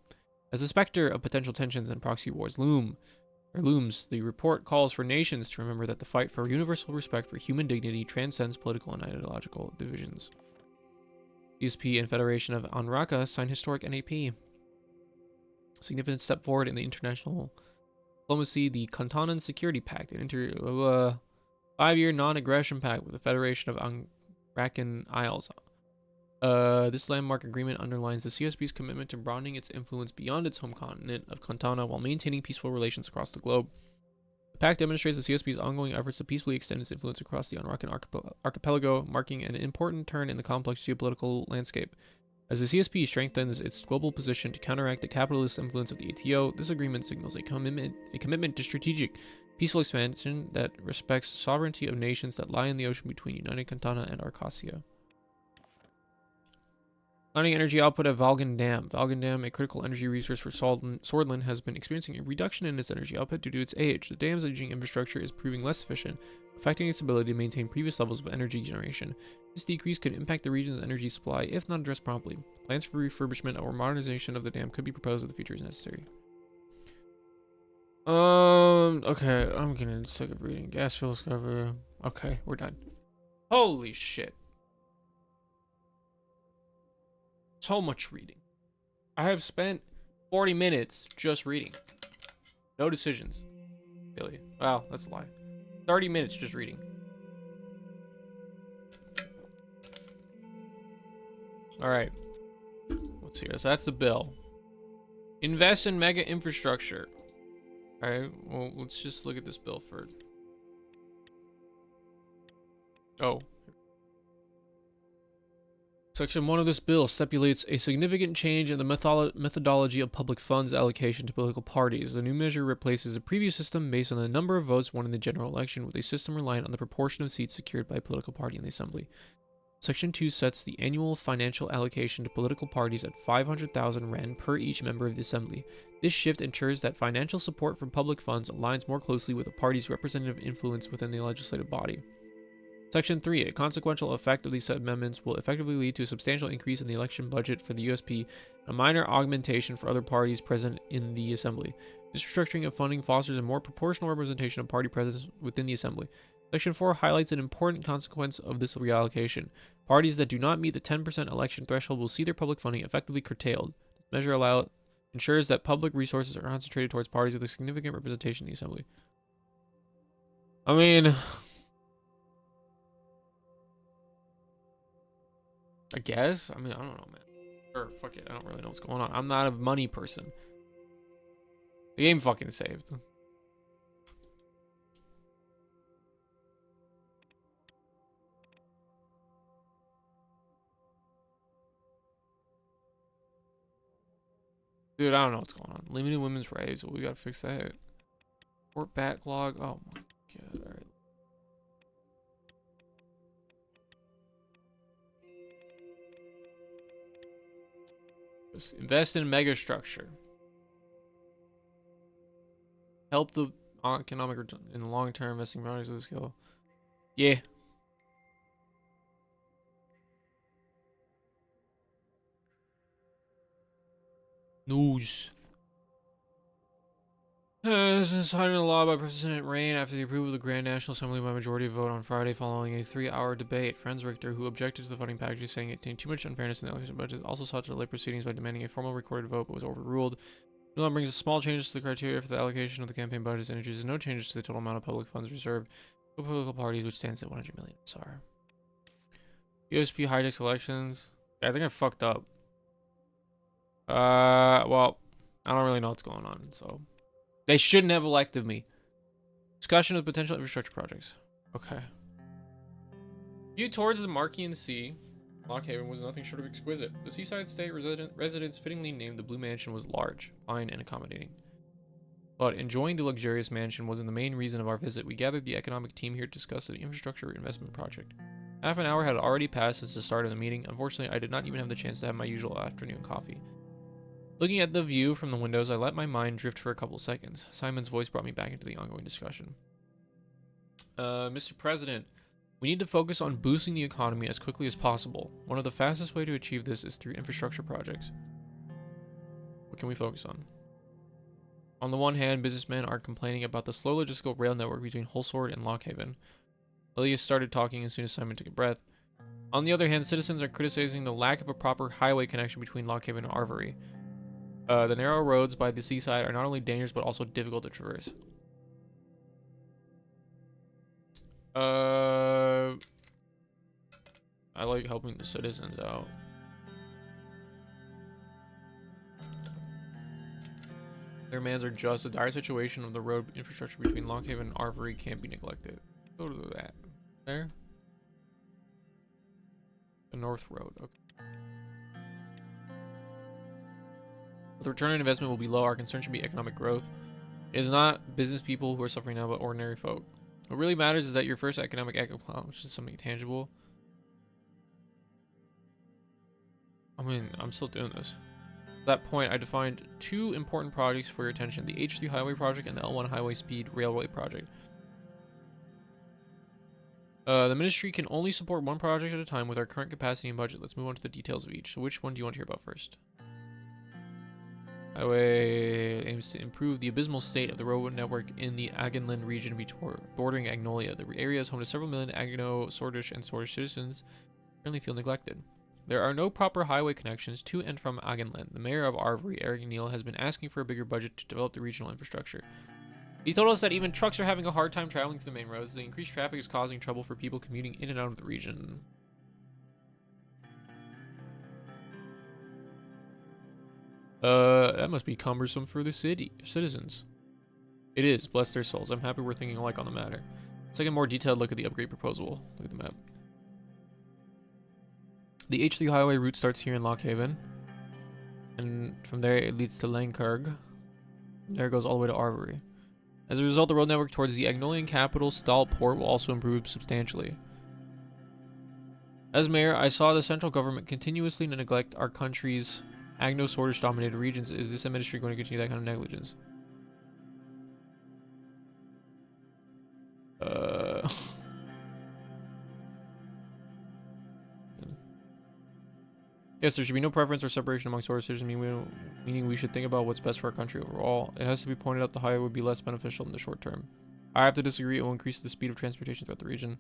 As the specter of potential tensions and proxy wars looms, the report calls for nations to remember that the fight for universal respect for human dignity transcends political and ideological divisions. CSP and Federation of Anraka signed historic NAP. Significant step forward in the international diplomacy, the Kantanan Security Pact, an 5-year non-aggression pact with the Federation of Anrakan Isles. This landmark agreement underlines the CSP's commitment to broadening its influence beyond its home continent of Contana while maintaining peaceful relations across the globe. The pact demonstrates the CSP's ongoing efforts to peacefully extend its influence across the Anrakan archipelago, marking an important turn in the complex geopolitical landscape. As the CSP strengthens its global position to counteract the capitalist influence of the ATO, this agreement signals a commitment to strategic, peaceful expansion that respects the sovereignty of nations that lie in the ocean between United Contana and Arcasia. Declining energy output at Valgan Dam. Valgan Dam, a critical energy resource for Sordland, has been experiencing a reduction in its energy output due to its age. The dam's aging infrastructure is proving less efficient, affecting its ability to maintain previous levels of energy generation. This decrease could impact the region's energy supply if not addressed promptly. Plans for refurbishment or modernization of the dam could be proposed if the future is necessary. Okay, I'm getting sick of reading. Gas fuel discovery. Okay, we're done. Holy shit. So much reading. I have spent 40 minutes just reading. No decisions. Really? Wow, that's a lie. 30 minutes just reading. All right. Let's see. So that's the bill. Invest in mega infrastructure. All right. Well, let's just look at this bill for. Oh. Section 1 of this bill stipulates a significant change in the methodology of public funds allocation to political parties. The new measure replaces the previous system based on the number of votes won in the general election with a system reliant on the proportion of seats secured by a political party in the assembly. Section 2 sets the annual financial allocation to political parties at 500,000 Rand per each member of the assembly. This shift ensures that financial support from public funds aligns more closely with the party's representative influence within the legislative body. Section 3. A consequential effect of these amendments will effectively lead to a substantial increase in the election budget for the USP, a minor augmentation for other parties present in the Assembly. This restructuring of funding fosters a more proportional representation of party presence within the Assembly. Section 4 highlights an important consequence of this reallocation. Parties that do not meet the 10% election threshold will see their public funding effectively curtailed. This measure ensures that public resources are concentrated towards parties with a significant representation in the Assembly. I mean, I guess. I mean, I don't know, man. Or fuck it. I don't really know what's going on. I'm not a money person. The game fucking saved. Dude, I don't know what's going on. Limited women's rights. Well, we gotta fix that. Court backlog. Oh my god. Alright. Let's invest in megastructure. Help the economic return in the long term, investing projects with skill. Yeah. News. This is signed into law by President Rain after the approval of the Grand National Assembly by majority vote on Friday following a 3-hour debate. Franz Richter, who objected to the funding package, saying it contained too much unfairness in the election budget, also sought to delay proceedings by demanding a formal recorded vote, but was overruled. The law brings small changes to the criteria for the allocation of the campaign budgets and introduces no changes to the total amount of public funds reserved for political parties, which stands at 100 million SR. USP hijacks elections. Yeah, I think I fucked up. Well, I don't really know what's going on, so they shouldn't have elected me. Discussion of potential infrastructure projects. Okay. View towards the Marquian Sea, Lock Haven was nothing short of exquisite. The seaside state residence fittingly named the Blue Mansion was large, fine, and accommodating. But enjoying the luxurious mansion wasn't the main reason of our visit. We gathered the economic team here to discuss the infrastructure investment project. Half an hour had already passed since the start of the meeting. Unfortunately, I did not even have the chance to have my usual afternoon coffee. Looking at the view from the windows, I let my mind drift for a couple seconds. Simon's voice brought me back into the ongoing discussion. Mr. President, we need to focus on boosting the economy as quickly as possible. One of the fastest ways to achieve this is through infrastructure projects. What can we focus on? On the one hand, businessmen are complaining about the slow logistical rail network between Holsword and Lockhaven. Elias started talking as soon as Simon took a breath. On the other hand, citizens are criticizing the lack of a proper highway connection between Lockhaven and Arvory. The narrow roads by the seaside are not only dangerous but also difficult to traverse. I like helping the citizens out. Their demands are just. The dire situation of the road infrastructure between Lockhaven and Arvory can't be neglected. Go to that. There. The North Road. Okay. The return on investment will be low. Our concern should be economic growth. It is not business people who are suffering now, but ordinary folk. What really matters is that your first economic accomplishment is something tangible. I mean, I'm still doing this. At that point, I defined two important projects for your attention: the H3 Highway Project and the L1 Highway Speed Railway Project. The ministry can only support one project at a time with our current capacity and budget. Let's move on to the details of each. So which one do you want to hear about first? Highway aims to improve the abysmal state of the road network in the Aganland region bordering Agnolia. The area is home to several million Agno, Sordish, and Sordish citizens who currently feel neglected. There are no proper highway connections to and from Aganland. The mayor of Arvory, Eric Neal, has been asking for a bigger budget to develop the regional infrastructure. He told us that even trucks are having a hard time traveling through the main roads. The increased traffic is causing trouble for people commuting in and out of the region. That must be cumbersome for the citizens. It is, bless their souls. I'm happy we're thinking alike on the matter. Let's take a more detailed look at the upgrade proposal. Look at the map. The H3 highway route starts here in Lockhaven. And from there it leads to Langkurg. From there it goes all the way to Arvory. As a result, the road network towards the Agnolian capital, Stahlport, will also improve substantially. As mayor, I saw the central government continuously neglect our country's Agno-Sordish dominated regions. Is this ministry going to continue that kind of negligence? Yes, there should be no preference or separation among sources, meaning we should think about what's best for our country overall. It has to be pointed out the highway would be less beneficial in the short term. I have to disagree. It will increase the speed of transportation throughout the region.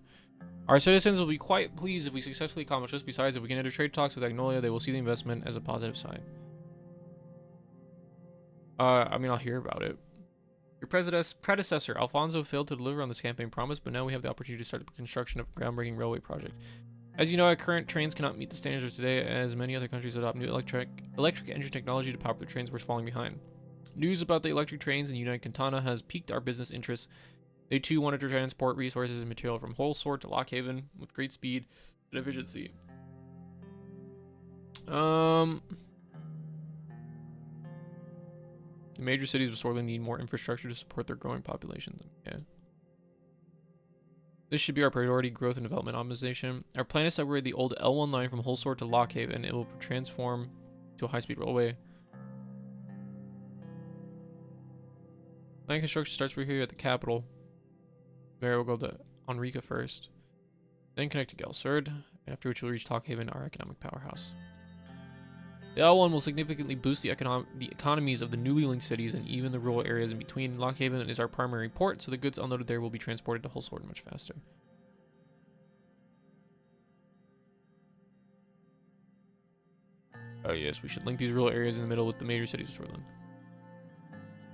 Our citizens will be quite pleased if we successfully accomplish this. Besides, if we can enter trade talks with Agnolia, they will see the investment as a positive sign. I mean, I'll hear about it. Your predecessor, Alfonso, failed to deliver on this campaign promise, but now we have the opportunity to start the construction of a groundbreaking railway project. As you know, our current trains cannot meet the standards of today, as many other countries adopt new electric engine technology to power their trains. We're falling behind. News about the electric trains in United Cantana has piqued our business interests. They too wanted to transport resources and material from Holsort to Lockhaven with great speed and efficiency. The major cities of Sordland need more infrastructure to support their growing populations. Yeah. This should be our priority: growth and development optimization. Our plan is to upgrade the old L1 line from Holsort to Lockhaven. It will transform to a high-speed railway. Line construction starts right here at the capital. There we'll go to Enrica first, then connect to Gelserd, after which we'll reach Lockhaven, our economic powerhouse. The L1 will significantly boost the economies of the newly linked cities and even the rural areas in between. Lockhaven is our primary port, so the goods unloaded there will be transported to Holsort much faster. Oh yes, we should link these rural areas in the middle with the major cities of Sordland.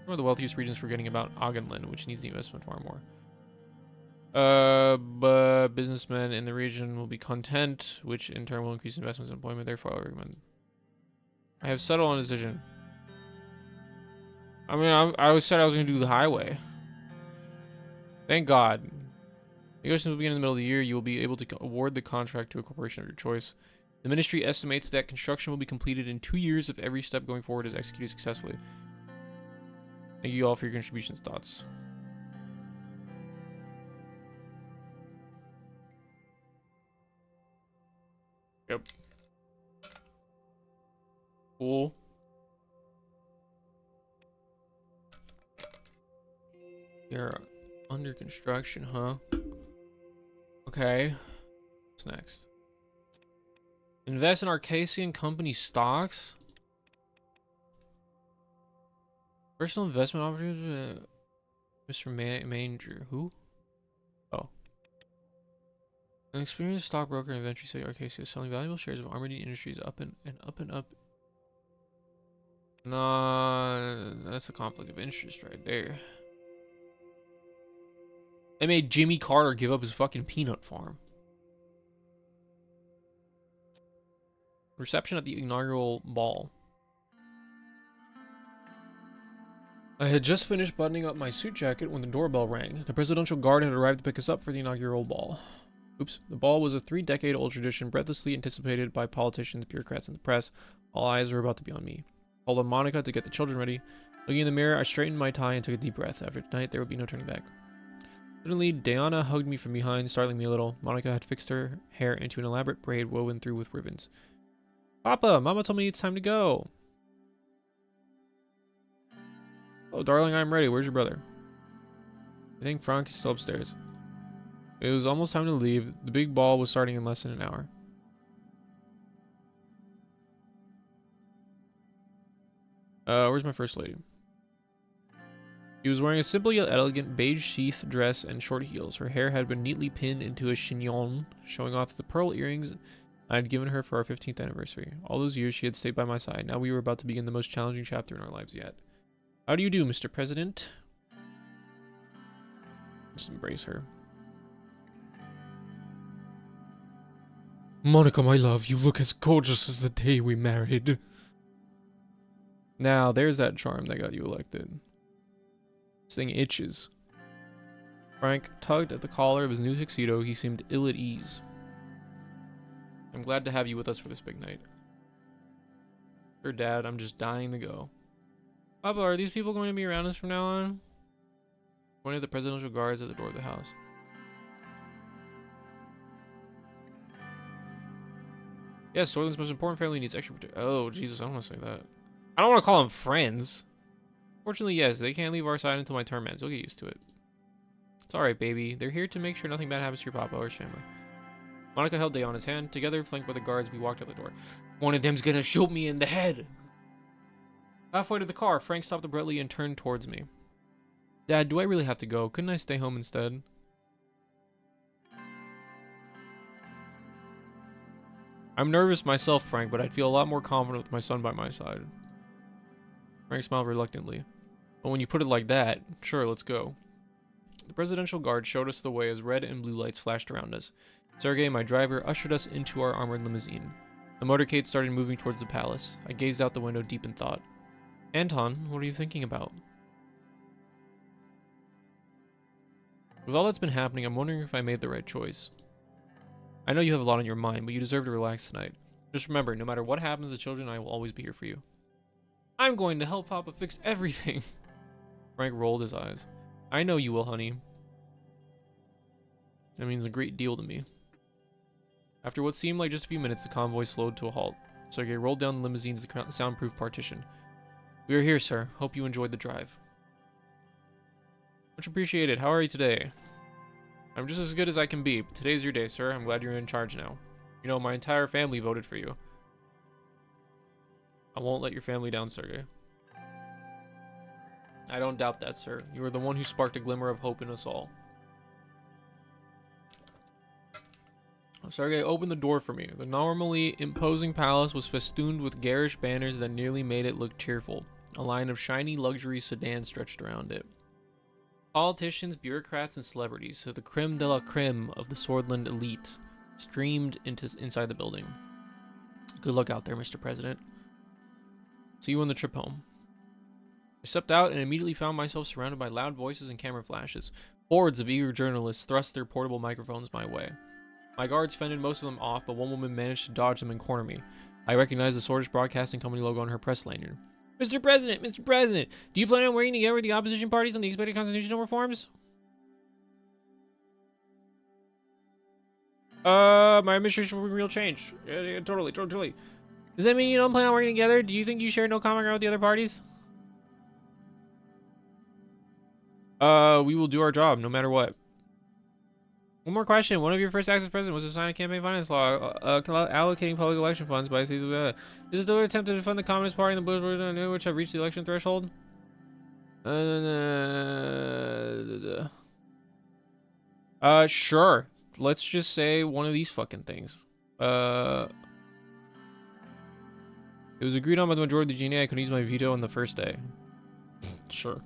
One of the wealthiest regions, forgetting about Augenland, which needs the investment far more. But businessmen in the region will be content, which in turn will increase investments and employment. Therefore, I recommend. I have settled on a decision. I mean, I said I was going to do the highway. Thank God. Negotiations will begin in the middle of the year. You will be able to award the contract to a corporation of your choice. The ministry estimates that construction will be completed in 2 years if every step going forward is executed successfully. Thank you all for your contributions and thoughts. Yep. Cool. They're under construction, huh? Okay. What's next? Invest in Arcasian company stocks? Personal investment opportunities? Mr. Manger. Who? Oh. An experienced stockbroker and venture city Arcasia selling valuable shares of Armady Industries up and up. Nah, that's a conflict of interest right there. They made Jimmy Carter give up his fucking peanut farm. Reception at the inaugural ball. I had just finished buttoning up my suit jacket when the doorbell rang. The presidential guard had arrived to pick us up for the inaugural ball. Oops. The ball was a 3-decade-old tradition breathlessly anticipated by politicians, bureaucrats, and the press. All eyes were about to be on me. I called on Monica to get the children ready. Looking in the mirror, I straightened my tie and took a deep breath. After tonight, there would be no turning back. Suddenly, Diana hugged me from behind, startling me a little. Monica had fixed her hair into an elaborate braid woven through with ribbons. Papa, Mama told me it's time to go. Oh, darling, I'm ready. Where's your brother? I think Frank is still upstairs. It was almost time to leave. The big ball was starting in less than an hour. Where's my first lady? She was wearing a simple yet elegant beige sheath dress and short heels. Her hair had been neatly pinned into a chignon, showing off the pearl earrings I had given her for our 15th anniversary. All those years she had stayed by my side. Now we were about to begin the most challenging chapter in our lives yet. How do you do, Mr. President? Just embrace her. Monica, my love, you look as gorgeous as the day we married. Now, there's that charm that got you elected. This thing itches. Frank tugged at the collar of his new tuxedo. He seemed ill at ease. I'm glad to have you with us for this big night. Sure, Dad, I'm just dying to go. Papa, are these people going to be around us from now on? Pointed at the presidential guards at the door of the house. Yes, Sordland's most important family needs extra protection. Oh, Jesus, I don't want to say that. I don't want to call them friends. Fortunately, yes, they can't leave our side until my term ends. We'll get used to it. It's alright, baby. They're here to make sure nothing bad happens to your papa or his family. Monica held Dayona's hand. Together, flanked by the guards, we walked out the door. One of them's gonna shoot me in the head. Halfway to the car, Frank stopped abruptly and turned towards me. Dad, do I really have to go? Couldn't I stay home instead? I'm nervous myself, Frank, but I'd feel a lot more confident with my son by my side. Frank smiled reluctantly. But when you put it like that, sure, let's go. The presidential guard showed us the way as red and blue lights flashed around us. Sergei, my driver, ushered us into our armored limousine. The motorcade started moving towards the palace. I gazed out the window deep in thought. Anton, what are you thinking about? With all that's been happening, I'm wondering if I made the right choice. I know you have a lot on your mind, but you deserve to relax tonight. Just remember, no matter what happens to children, I will always be here for you. I'm going to help Papa fix everything. Frank rolled his eyes. I know you will, honey. That means a great deal to me. After what seemed like just a few minutes, the convoy slowed to a halt. Sergei rolled down the limousine's soundproof partition. We are here, sir. Hope you enjoyed the drive. Much appreciated. How are you today? I'm just as good as I can be. But today's your day, sir. I'm glad you're in charge now. You know, my entire family voted for you. I won't let your family down, Sergei. I don't doubt that, sir. You are the one who sparked a glimmer of hope in us all. Sergei opened the door for me. The normally imposing palace was festooned with garish banners that nearly made it look cheerful. A line of shiny luxury sedans stretched around it. Politicians, bureaucrats, and celebrities, so the creme de la creme of the Sordland elite, streamed inside the building. Good luck out there, Mr. President. See you on the trip home. I stepped out and immediately found myself surrounded by loud voices and camera flashes. Hordes of eager journalists thrust their portable microphones my way. My guards fended most of them off, but one woman managed to dodge them and corner me. I recognized the Swordfish Broadcasting Company logo on her press lanyard. Mr. President, Mr. President, do you plan on working together with the opposition parties on the expected constitutional reforms? My administration will bring real change. Yeah, totally. Does that mean you don't plan on working together? Do you think you share no common ground with the other parties? We will do our job, no matter what. One more question. One of your first acts as president was to sign a campaign finance law allocating public election funds by season. Is this the attempt to fund the Communist Party and the Bush which have reached the election threshold? Sure. Let's just say one of these fucking things. It was agreed on by the majority of the GNA I could use my veto on the first day. Sure.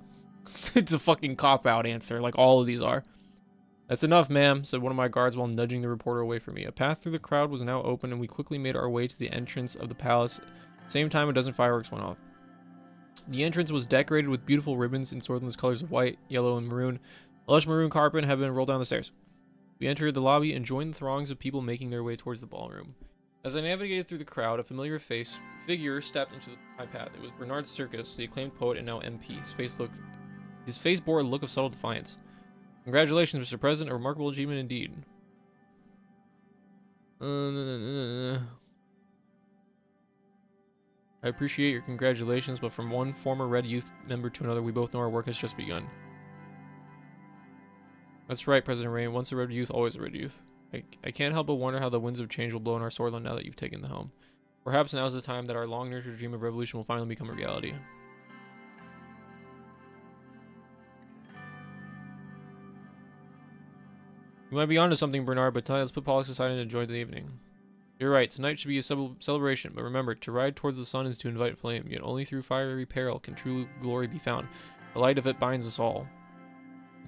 It's a fucking cop-out answer, like all of these are. That's enough, ma'am, said one of my guards while nudging the reporter away from me. A path through the crowd was now open, and we quickly made our way to the entrance of the palace. At the same time, a dozen fireworks went off. The entrance was decorated with beautiful ribbons in Sordland's colors of white, yellow, and maroon. A lush maroon carpet had been rolled down the stairs. We entered the lobby and joined the throngs of people making their way towards the ballroom. As I navigated through the crowd, a familiar figure stepped into my path. It was Bernard Circus, the acclaimed poet and now MP. His face bore a look of subtle defiance. Congratulations, Mr. President. A remarkable achievement indeed. I appreciate your congratulations, but from one former Red Youth member to another, we both know our work has just begun. That's right, President Rain. Once a Red Youth, always a Red Youth. I can't help but wonder how the winds of change will blow in our Sordland now that you've taken the helm. Perhaps now is the time that our long-nurtured dream of revolution will finally become a reality. You might be onto something, Bernard, but let's put politics aside and enjoy the evening. You're right, tonight should be a celebration, but remember, to ride towards the sun is to invite flame, yet only through fiery peril can true glory be found. The light of it binds us all.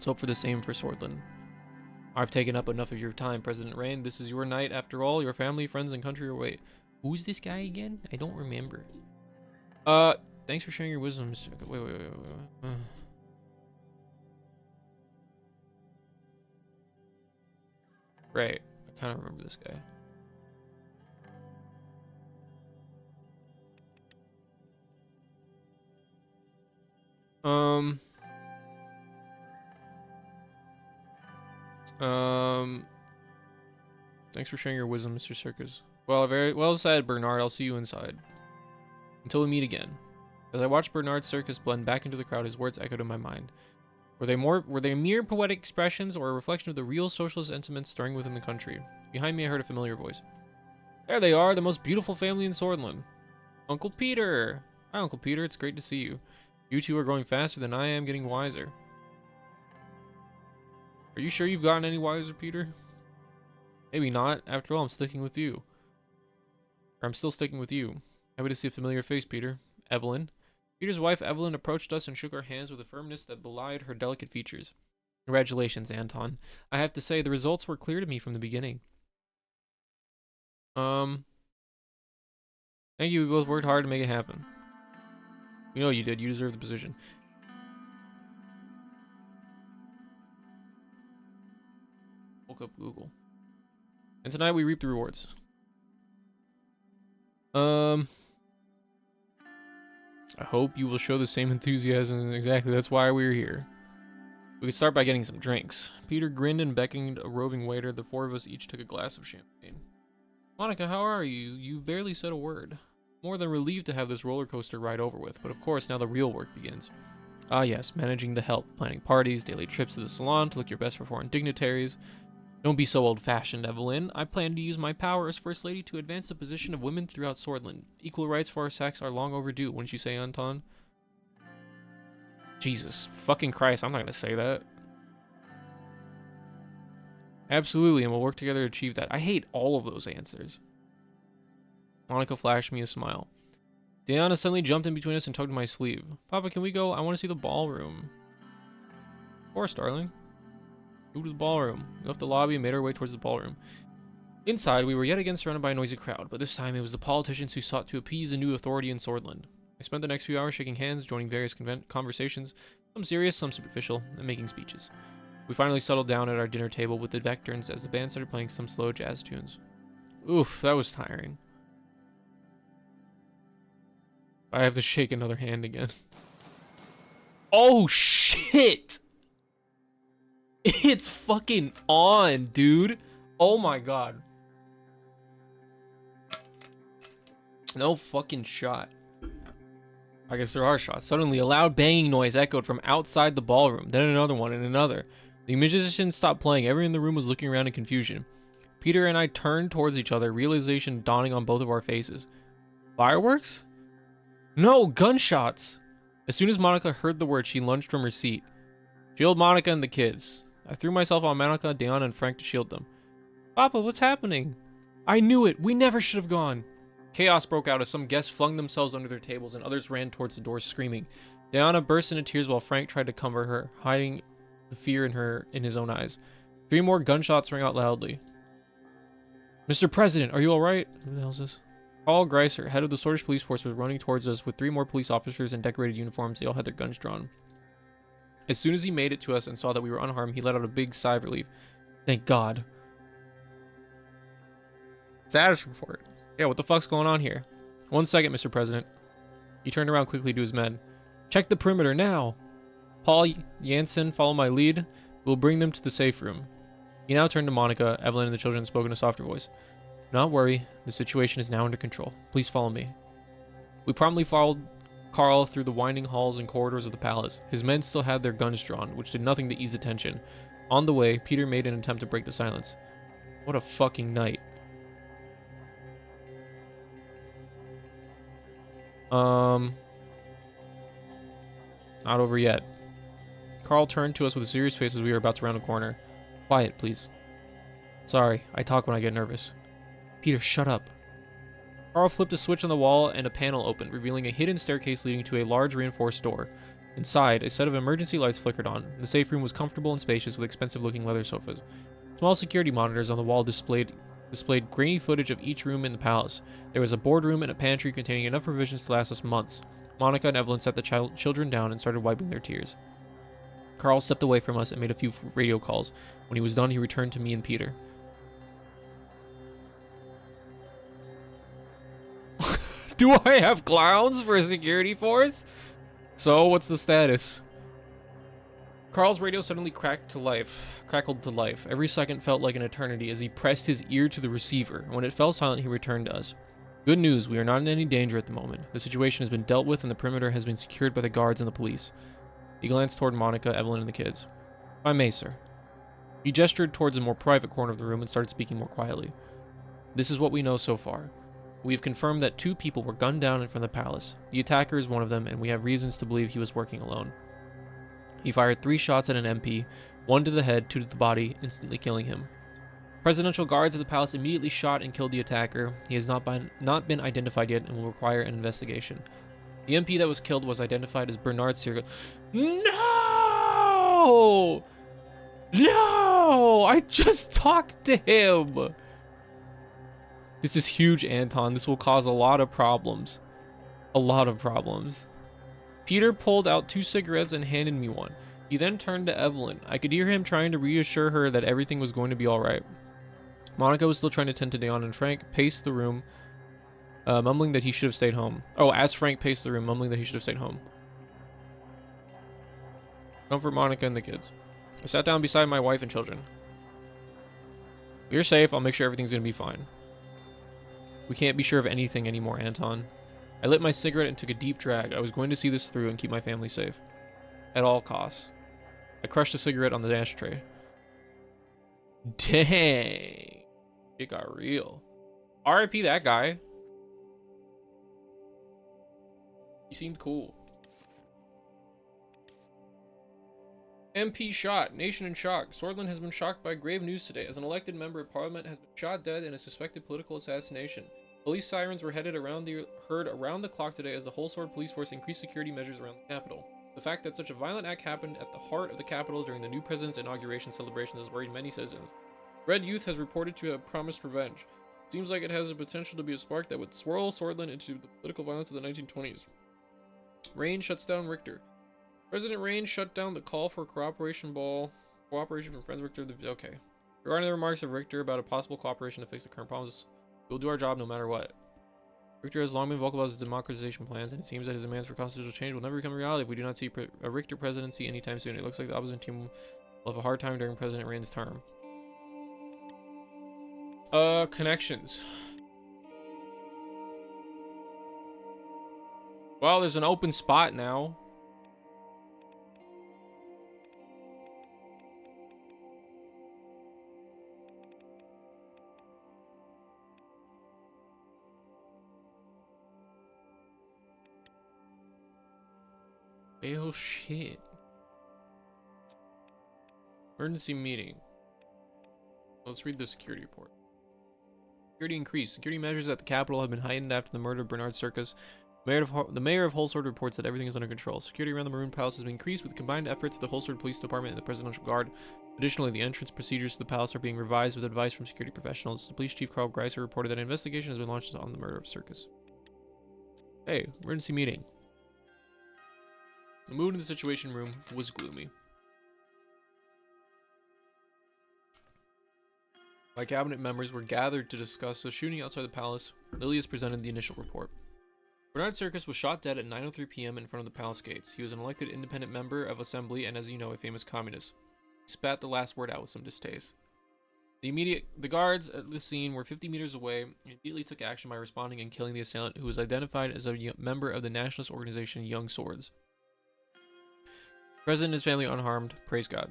Let's hope for the same for Sordland. I've taken up enough of your time, President Rain. This is your night after all. Your family, friends, and country are wait. Who's this guy again? I don't remember. Thanks for sharing your wisdom, Mr. Wait. Right. I kind of remember this guy. Thanks for sharing your wisdom, Mr. Circus. Well, very well said, Bernard. I'll see you inside. Until we meet again. As I watched Bernard's circus blend back into the crowd, his words echoed in my mind. Were they mere poetic expressions or a reflection of the real socialist sentiments stirring within the country? Behind me, I heard a familiar voice. There they are, the most beautiful family in Sordland. Uncle Peter! Hi, Uncle Peter. It's great to see you. You two are growing faster than I am getting wiser. Are you sure you've gotten any wiser, Peter? Maybe not. After all, I'm sticking with you. Or I'm still sticking with you. Happy to see a familiar face, Peter. Evelyn. Peter's wife, Evelyn, approached us and shook our hands with a firmness that belied her delicate features. Congratulations, Anton. I have to say, the results were clear to me from the beginning. Thank you. We both worked hard to make it happen. We know you did. You deserve the position. Woke up Google. And tonight we reap the rewards. I hope you will show the same enthusiasm. Exactly, that's why we're here. We could start by getting some drinks. Peter grinned and beckoned a roving waiter. The four of us each took a glass of champagne. Monica, how are you? You barely said a word. More than relieved to have this roller coaster ride over with, but of course now the real work begins. Ah yes, managing the help, planning parties, daily trips to the salon to look your best for foreign dignitaries. Don't be so old-fashioned, Evelyn. I plan to use my power as First Lady to advance the position of women throughout Sordland. Equal rights for our sex are long overdue, wouldn't you say, Anton? Jesus fucking Christ, I'm not gonna say that. Absolutely, and we'll work together to achieve that. I hate all of those answers. Monica flashed me a smile. Diana suddenly jumped in between us and tugged my sleeve. Papa, can we go? I want to see the ballroom. Of course, darling. Move to the ballroom. We left the lobby and made our way towards the ballroom. Inside, we were yet again surrounded by a noisy crowd, but this time it was the politicians who sought to appease the new authority in Sordland. I spent the next few hours shaking hands, joining various conversations, some serious, some superficial, and making speeches. We finally settled down at our dinner table with the Vectorns as the band started playing some slow jazz tunes. Oof, that was tiring. I have to shake another hand again. Oh, shit! It's fucking on, dude. Oh my god. No fucking shot. I guess there are shots. Suddenly, a loud banging noise echoed from outside the ballroom, then another one and another. The musicians stopped playing. Everyone in the room was looking around in confusion. Peter and I turned towards each other, realization dawning on both of our faces. Fireworks? No, gunshots! As soon as Monica heard the word, she lunged from her seat. Shield Monica and the kids. I threw myself on Monica, Diana, and Frank to shield them. Papa, what's happening? I knew it. We never should have gone. Chaos broke out as some guests flung themselves under their tables and others ran towards the door screaming. Diana burst into tears while Frank tried to comfort her, hiding the fear in his own eyes. 3 more gunshots rang out loudly. Mr. President, are you alright? Who the hell is this? Paul Greiser, head of the Swedish police force, was running towards us with 3 more police officers in decorated uniforms. They all had their guns drawn. As soon as he made it to us and saw that we were unharmed, he let out a big sigh of relief. Thank God. Status report. Yeah, what the fuck's going on here? 1 second, Mr. President. He turned around quickly to his men. Check the perimeter now. Paul Jansen, follow my lead. We'll bring them to the safe room. He now turned to Monica, Evelyn, and the children and spoke in a softer voice. Do not worry. The situation is now under control. Please follow me. We promptly followed Carl through the winding halls and corridors of the palace. His men still had their guns drawn, which did nothing to ease the tension. On the way, Peter made an attempt to break the silence. What a fucking night. Not over yet. Carl turned to us with a serious face as we were about to round a corner. Quiet, please. Sorry, I talk when I get nervous. Peter, shut up. Carl flipped a switch on the wall and a panel opened, revealing a hidden staircase leading to a large reinforced door. Inside, a set of emergency lights flickered on. The safe room was comfortable and spacious with expensive-looking leather sofas. Small security monitors on the wall displayed grainy footage of each room in the palace. There was a boardroom and a pantry containing enough provisions to last us months. Monica and Evelyn set the children down and started wiping their tears. Carl stepped away from us and made a few radio calls. When he was done, he returned to me and Peter. Do I have clowns for a security force? So, what's the status? Carl's radio suddenly crackled to life. Every second felt like an eternity as he pressed his ear to the receiver. When it fell silent, he returned to us. Good news, we are not in any danger at the moment. The situation has been dealt with and the perimeter has been secured by the guards and the police. He glanced toward Monica, Evelyn, and the kids. If I may, sir. He gestured towards a more private corner of the room and started speaking more quietly. This is what we know so far. We have confirmed that 2 people were gunned down in front of the palace. The attacker is one of them, and we have reasons to believe he was working alone. He fired 3 shots at an MP, 1 to the head, 2 to the body, instantly killing him. Presidential guards of the palace immediately shot and killed the attacker. He has not been identified yet and will require an investigation. The MP that was killed was identified as Bernard Circus. No! No! I just talked to him! This is huge, Anton. This will cause a lot of problems. A lot of problems. Peter pulled out 2 cigarettes and handed me one. He then turned to Evelyn. I could hear him trying to reassure her that everything was going to be alright. Monica was still trying to tend to Dayon, and Frank paced the room, mumbling that he should have stayed home. Oh, as Frank paced the room, mumbling that he should have stayed home. Comfort Monica and the kids. I sat down beside my wife and children. You're safe. I'll make sure everything's going to be fine. We can't be sure of anything anymore, Anton. I lit my cigarette and took a deep drag. I was going to see this through and keep my family safe. At all costs. I crushed a cigarette on the ashtray. Dang. It got real. RIP that guy. He seemed cool. MP shot. Nation in shock. Sordland has been shocked by grave news today as an elected member of parliament has been shot dead in a suspected political assassination. Police sirens were heard around the clock today as the whole Sword police force increased security measures around the capital. The fact that such a violent act happened at the heart of the capital during the new president's inauguration celebrations has worried many citizens. Red Youth has reported to have promised revenge. Seems like it has the potential to be a spark that would swirl Sordland into the political violence of the 1920s. Rain shuts down Richter. President Rain shut down the call for cooperation from Friends Richter. Okay. Regarding the remarks of Richter about a possible cooperation to fix the current problems, we'll do our job no matter what. Richter has long been vocal about his democratization plans, and it seems that his demands for constitutional change will never become a reality if we do not see a Richter presidency anytime soon. It looks like the opposition team will have a hard time during President Rain's term. Connections. Well, there's an open spot now. Oh shit. Emergency meeting. Let's read the security report. Security increased. Security measures at the Capitol have been heightened after the murder of Bernard Circus. The mayor of Holsword reports that everything is under control. Security around the Maroon Palace has been increased with combined efforts of the Holsword Police Department and the Presidential Guard. Additionally, the entrance procedures to the palace are being revised with advice from security professionals. The police chief Carl Greiser reported that an investigation has been launched on the murder of Circus. Hey, emergency meeting. The mood in the Situation Room was gloomy. My cabinet members were gathered to discuss the shooting outside the palace. Lilius presented the initial report. Bernard Circus was shot dead at 9:03 p.m. in front of the palace gates. He was an elected independent member of Assembly and, as you know, a famous communist. He spat the last word out with some distaste. The guards at the scene were 50 meters away and immediately took action by responding and killing the assailant, who was identified as a member of the nationalist organization Young Swords. The president and his family unharmed. Praise God.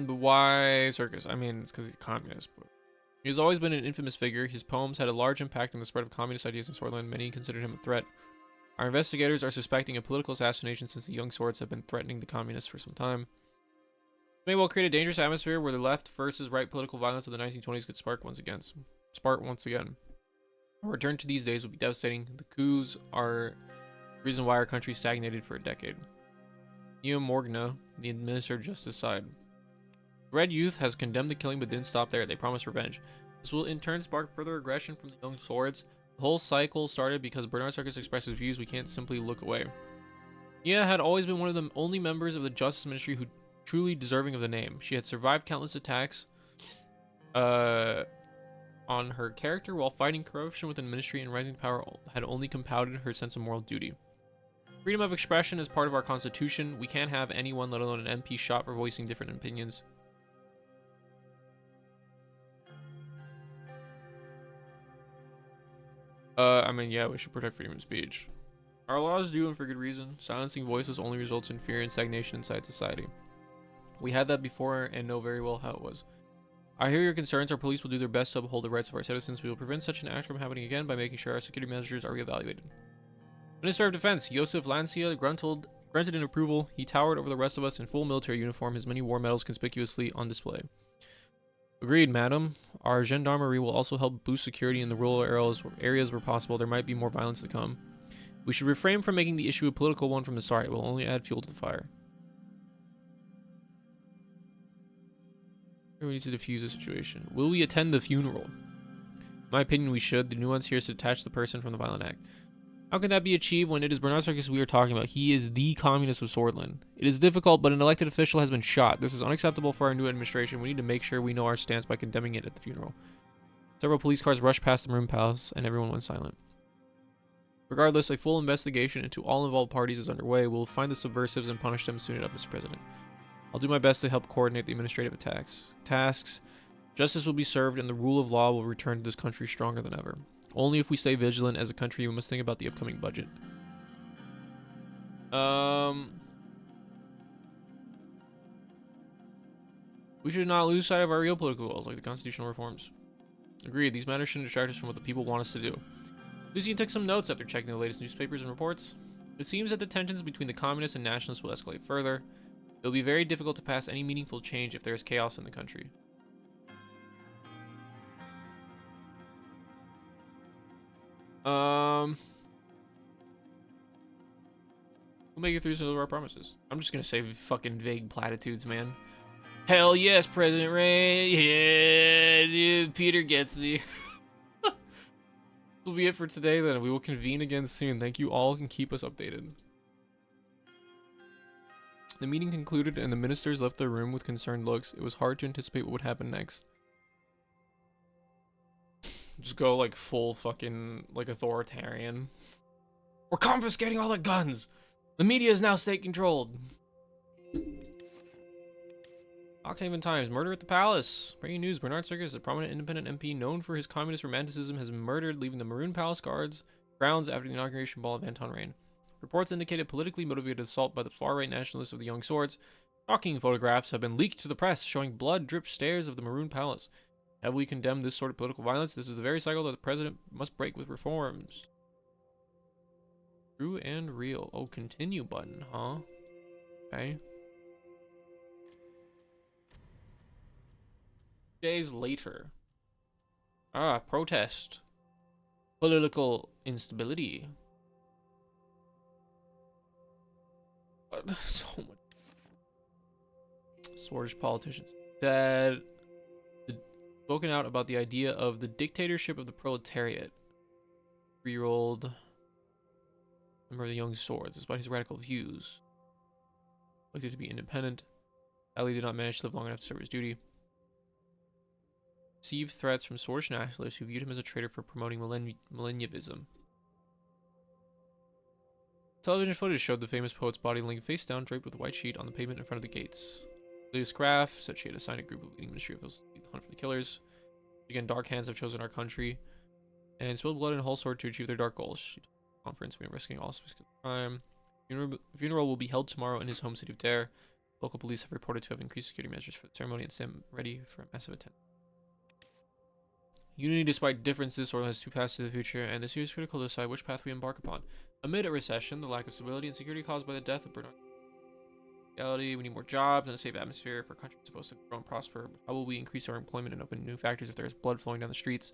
Why Circus? I mean, it's because he's a communist, but he has always been an infamous figure. His poems had a large impact on the spread of communist ideas in Sordland. Many considered him a threat. Our investigators are suspecting a political assassination since the Young Swords have been threatening the communists for some time. It may well create a dangerous atmosphere where the left versus right political violence of the 1920s could spark once again. A return to these days would be devastating. The coups are the reason why our country stagnated for a decade. Neo Morgana, the Minister of Justice, sighed. The Red Youth has condemned the killing but didn't stop there. They promised revenge. This will in turn spark further aggression from the Young Swords. The whole cycle started because Bernard Circus expressed his views. We can't simply look away. Nia had always been one of the only members of the Justice Ministry who truly deserving of the name. She had survived countless attacks on her character while fighting corruption within the ministry, and rising power had only compounded her sense of moral duty. Freedom of expression is part of our constitution. We can't have anyone, let alone an MP, shot for voicing different opinions. I mean, yeah, we should protect freedom of speech. Our laws do, and for good reason. Silencing voices only results in fear and stagnation inside society. We had that before and know very well how it was. I hear your concerns. Our police will do their best to uphold the rights of our citizens. We will prevent such an act from happening again by making sure our security measures are reevaluated. Minister of Defense, Josef Lancia, grunted in approval. He towered over the rest of us in full military uniform, his many war medals conspicuously on display. Agreed, madam. Our gendarmerie will also help boost security in the rural areas where possible. There might be more violence to come. We should refrain from making the issue a political one from the start. It will only add fuel to the fire. We need to defuse the situation. Will we attend the funeral? In my opinion, we should. The nuance here is to detach the person from the violent act. How can that be achieved when it is Bernard Circus we are talking about? He is the communist of Sordland. It is difficult, but an elected official has been shot. This is unacceptable for our new administration. We need to make sure we know our stance by condemning it at the funeral. Several police cars rushed past the Maroon Palace, and everyone went silent. Regardless, a full investigation into all involved parties is underway. We will find the subversives and punish them soon enough, Mr. President. I'll do my best to help coordinate the administrative tasks. Justice will be served, and the rule of law will return to this country stronger than ever. Only if we stay vigilant as a country. We must think about the upcoming budget. We should not lose sight of our real political goals, like the constitutional reforms. Agreed, these matters shouldn't distract us from what the people want us to do. Lucian took some notes after checking the latest newspapers and reports. It seems that the tensions between the communists and nationalists will escalate further. It will be very difficult to pass any meaningful change if there is chaos in the country. We'll make it through some of our promises. I'm just gonna say fucking vague platitudes, man. Hell yes, President Ray. Yeah, dude, Peter gets me. This will be it for today then. We will convene again soon. Thank you all and keep us updated. The meeting concluded and the ministers left the room with concerned looks. It was hard to anticipate what would happen next. Just go like full fucking like authoritarian. We're confiscating all the guns. The media is now state controlled. Ockhaven Times, murder at the palace. Breaking news, Bernard Circus, a prominent independent MP known for his communist romanticism, has been murdered, leaving the Maroon Palace grounds after the inauguration ball of Anton Rain. Reports indicate a politically motivated assault by the far-right nationalists of the Young Swords. Shocking photographs have been leaked to the press, showing blood-dripped stairs of the Maroon Palace. Heavily condemn this sort of political violence. This is the very cycle that the president must break with reforms. True and real. Oh, continue button, huh? Okay. Days later. Protest. Political instability. So much. Swordish politicians dead. Spoken out about the idea of the dictatorship of the proletariat. 3-year-old member of the Young Swords, despite his radical views, elected to be independent. Ali did not manage to live long enough to serve his duty. Received threats from Swordish nationalists who viewed him as a traitor for promoting millennialism. Television footage showed the famous poet's body laying face down, draped with a white sheet on the pavement in front of the gates. Julius Graf said she had assigned a group of leading ministry officials to lead the hunt for the killers. Again, dark hands have chosen our country and spilled blood and a whole sword to achieve their dark goals. She told the conference, we are risking all aspects of crime. Funeral will be held tomorrow in his home city of Dare. Local police have reported to have increased security measures for the ceremony and stand ready for a massive attendance. Unity despite differences, Sordland has two paths to the future, and this year is critical to decide which path we embark upon. Amid a recession, the lack of stability and security caused by the death of Bernard. We need more jobs and a safe atmosphere for a country supposed to grow and prosper. How will we increase our employment and open new factories if there is blood flowing down the streets?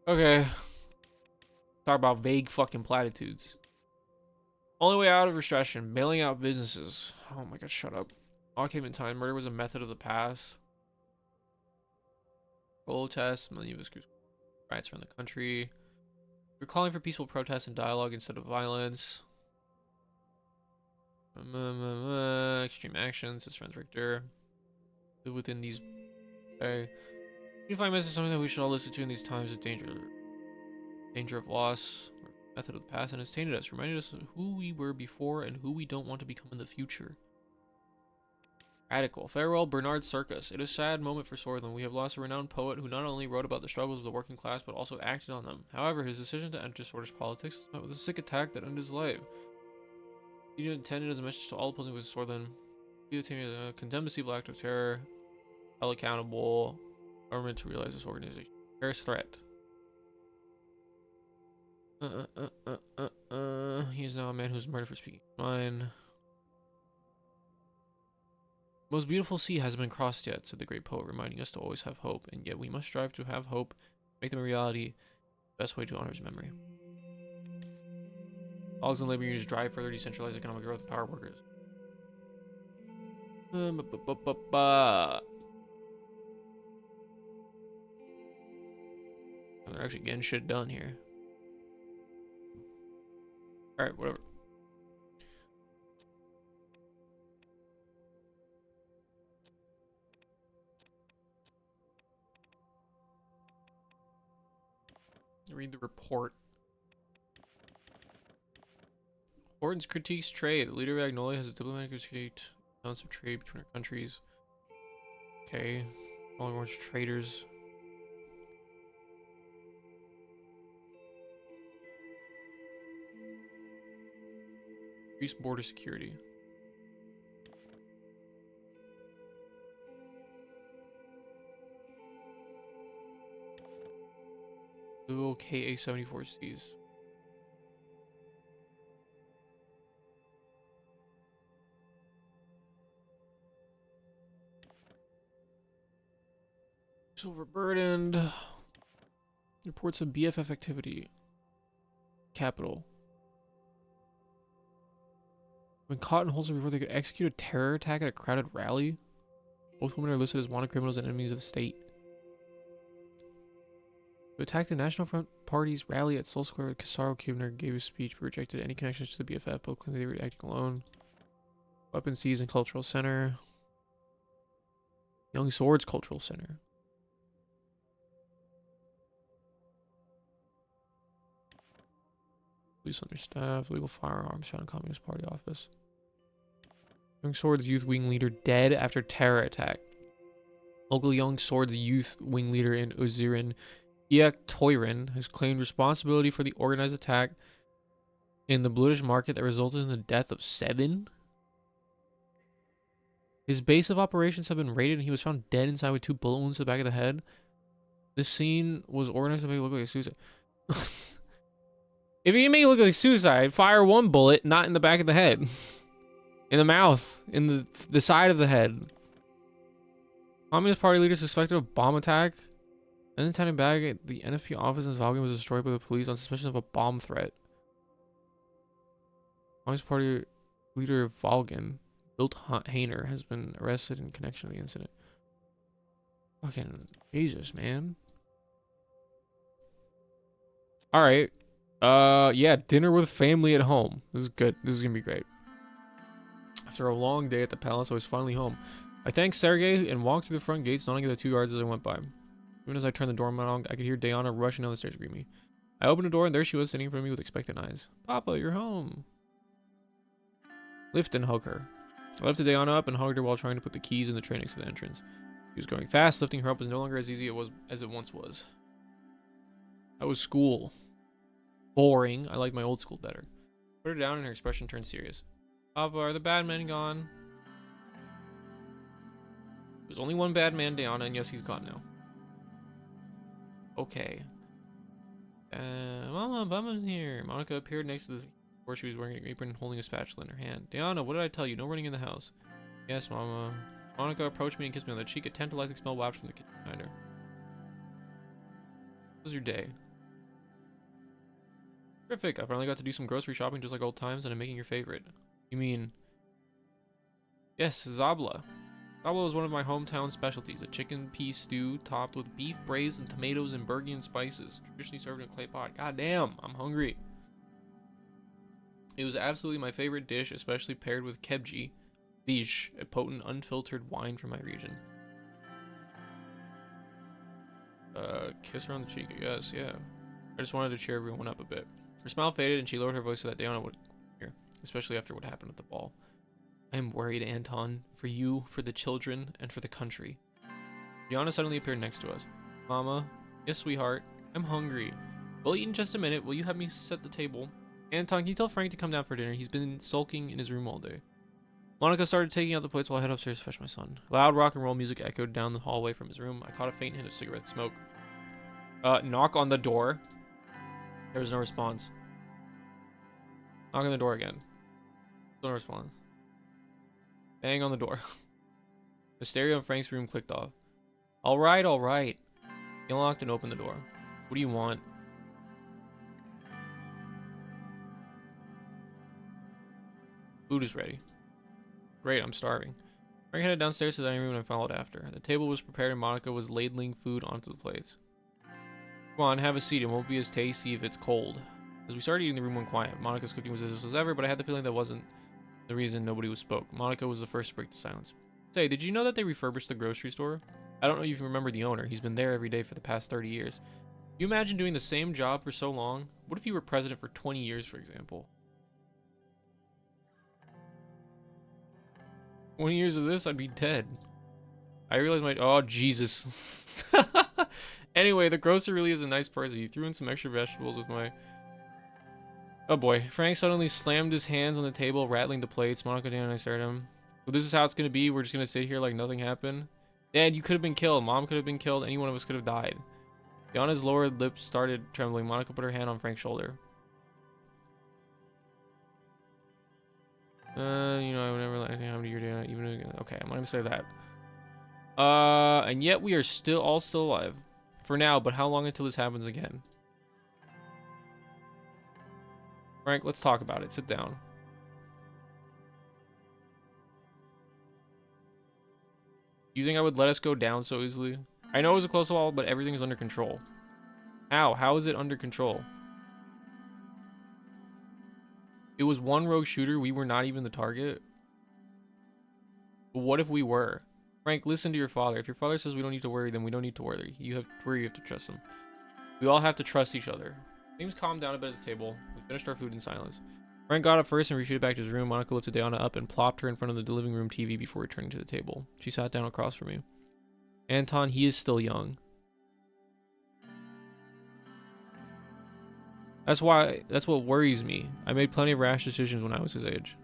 Okay. Talk about vague fucking platitudes. Only way out of restriction, bailing out businesses. Oh my god, shut up. All came in time. Murder was a method of the past. Protests, million of riots around the country. We're calling for peaceful protests and dialogue instead of violence. Extreme actions. His friend Richter. Live within these. Okay. Unifying message is something that we should all listen to in these times of danger of loss. Method of the past, and has tainted us, reminded us of who we were before and who we don't want to become in the future. Radical. Farewell, Bernard Circus. It is a sad moment for Sordland. We have lost a renowned poet who not only wrote about the struggles of the working class, but also acted on them. However, his decision to enter Swordlish politics was met with a sick attack that ended his life. He intended as a message to all opposing with Sordland. He condemned this evil act of terror, held accountable, government to realize this organization. Terrorist threat. He is now a man who is murdered for speaking his mind. Most beautiful sea hasn't been crossed yet, said the great poet, reminding us to always have hope, and yet we must strive to have hope, make them a reality, the best way to honor his memory. Dogs and labor unions drive further decentralized economic growth and power workers. They're actually getting shit done here. Alright, whatever. Read the report. Horton's critiques trade. The leader of Agnolia has a diplomatic critique balance of trade between our countries. Okay. All orange traders. Increase border security. Google KA-74Cs. Overburdened. Reports of BFF activity. Capital. When caught in Holster before they could execute a terror attack at a crowded rally. Both women are listed as wanted criminals and enemies of the state. To attack the National Front Party's rally at Soul Square, Casaro Kibner gave a speech but rejected any connections to the BFF. Both claimed they were acting alone. Weapon seized in Cultural Center. Young Swords Cultural Center. Police understaffed. Legal firearms found in Communist Party office. Young Swords Youth Wing leader dead after terror attack. Local Young Swords Youth Wing leader in Suzerain, Iak Toirin, has claimed responsibility for the organized attack in the British market that resulted in the death of 7. His base of operations have been raided and he was found dead inside with 2 bullet wounds to the back of the head. This scene was organized to make it look like a suicide. If you can make it look like suicide, fire 1 bullet, not in the back of the head. In the mouth. In the side of the head. Communist Party leader suspected of bomb attack. An unintended bag at the NFP office in Valgan was destroyed by the police on suspicion of a bomb threat. Communist Party leader Valgan, Bilt Hainer, has been arrested in connection to the incident. Fucking Jesus, man. Alright. Yeah, dinner with family at home. This is good. This is gonna be great. After a long day at the palace, I was finally home. I thanked Sergei and walked through the front gates, nodding at the 2 guards as I went by. Even as I turned the door on, I could hear Diana rushing down the stairs to greet me. I opened the door and there she was, sitting in front of me with expectant eyes. Papa, you're home. Lift and hug her. I lifted Diana up and hugged her while trying to put the keys in the tray next to the entrance. She was going fast. Lifting her up was no longer as easy as it once was. That was school. Boring. I liked my old school better. Put her down and her expression turned serious. Papa, are the bad men gone? There's only one bad man, Diana, and yes, he's gone now. Okay. Mama, Mama's here. Monica appeared next to the door. She was wearing an apron and holding a spatula in her hand. Diana, what did I tell you? No running in the house. Yes, Mama. Monica approached me and kissed me on the cheek. A tantalizing smell wafted from the kitchen behind her. How was your day? Terrific. I finally got to do some grocery shopping just like old times, and I'm making your favorite. You mean... Yes, Zabla. Zabla is one of my hometown specialties. A chicken pea stew topped with beef braised and tomatoes and Burgundian spices. Traditionally served in a clay pot. God damn, I'm hungry. It was absolutely my favorite dish, especially paired with kebji, vish, a potent unfiltered wine from my region. Kiss her on the cheek, I guess, yeah. I just wanted to cheer everyone up a bit. Her smile faded and she lowered her voice so that Diana would hear, especially after what happened at the ball. I am worried, Anton, for you, for the children, and for the country. Diana suddenly appeared next to us. Mama, yes, sweetheart, I'm hungry. We'll eat in just a minute. Will you have me set the table? Anton, can you tell Frank to come down for dinner? He's been sulking in his room all day. Monica started taking out the plates while I head upstairs to fetch my son. Loud rock and roll music echoed down the hallway from his room. I caught a faint hint of cigarette smoke. Knock on the door. There was no response. Knock on the door again. Still no response. Bang on the door. The stereo in Frank's room clicked off. Alright, alright. He unlocked and opened the door. What do you want? Food is ready. Great, I'm starving. Frank headed downstairs to the dining room and I followed after. The table was prepared and Monica was ladling food onto the plates. Come on, have a seat. It won't be as tasty if it's cold. As we started eating, the room went quiet. Monica's cooking was as ever, but I had the feeling that wasn't the reason nobody spoke. Monica was the first to break the silence. Say, did you know that they refurbished the grocery store? I don't know if you remember the owner. He's been there every day for the past 30 years. Can you imagine doing the same job for so long? What if you were president for 20 years, for example? 20 years of this, I'd be dead. I realized my... Oh, Jesus. Anyway, the grocer really is a nice person. He threw in some extra vegetables with my... Oh boy. Frank suddenly slammed his hands on the table, rattling the plates. Monica, Dan, and I stared at him. Well, this is how it's going to be. We're just going to sit here like nothing happened. Dad, you could have been killed. Mom could have been killed. Any one of us could have died. Diana's lower lip started trembling. Monica put her hand on Frank's shoulder. You know, I would never let anything happen to your Diana, even... Okay, I'm not going to say that. And yet we are all still alive. For now, but how long until this happens again? Frank, let's talk about it. Sit down. You think I would let us go down so easily? I know it was a close call, but everything is under control. How? How is it under control? It was one rogue shooter. We were not even the target. But what if we were? Frank, listen to your father. If your father says we don't need to worry, then we don't need to worry. You have to trust him. We all have to trust each other. Things calmed down a bit at the table. We finished our food in silence. Frank got up first and retreated back to his room. Monica lifted Diana up and plopped her in front of the living room TV before returning to the table. She sat down across from me. Anton, he is still young. That's what worries me. I made plenty of rash decisions when I was his age.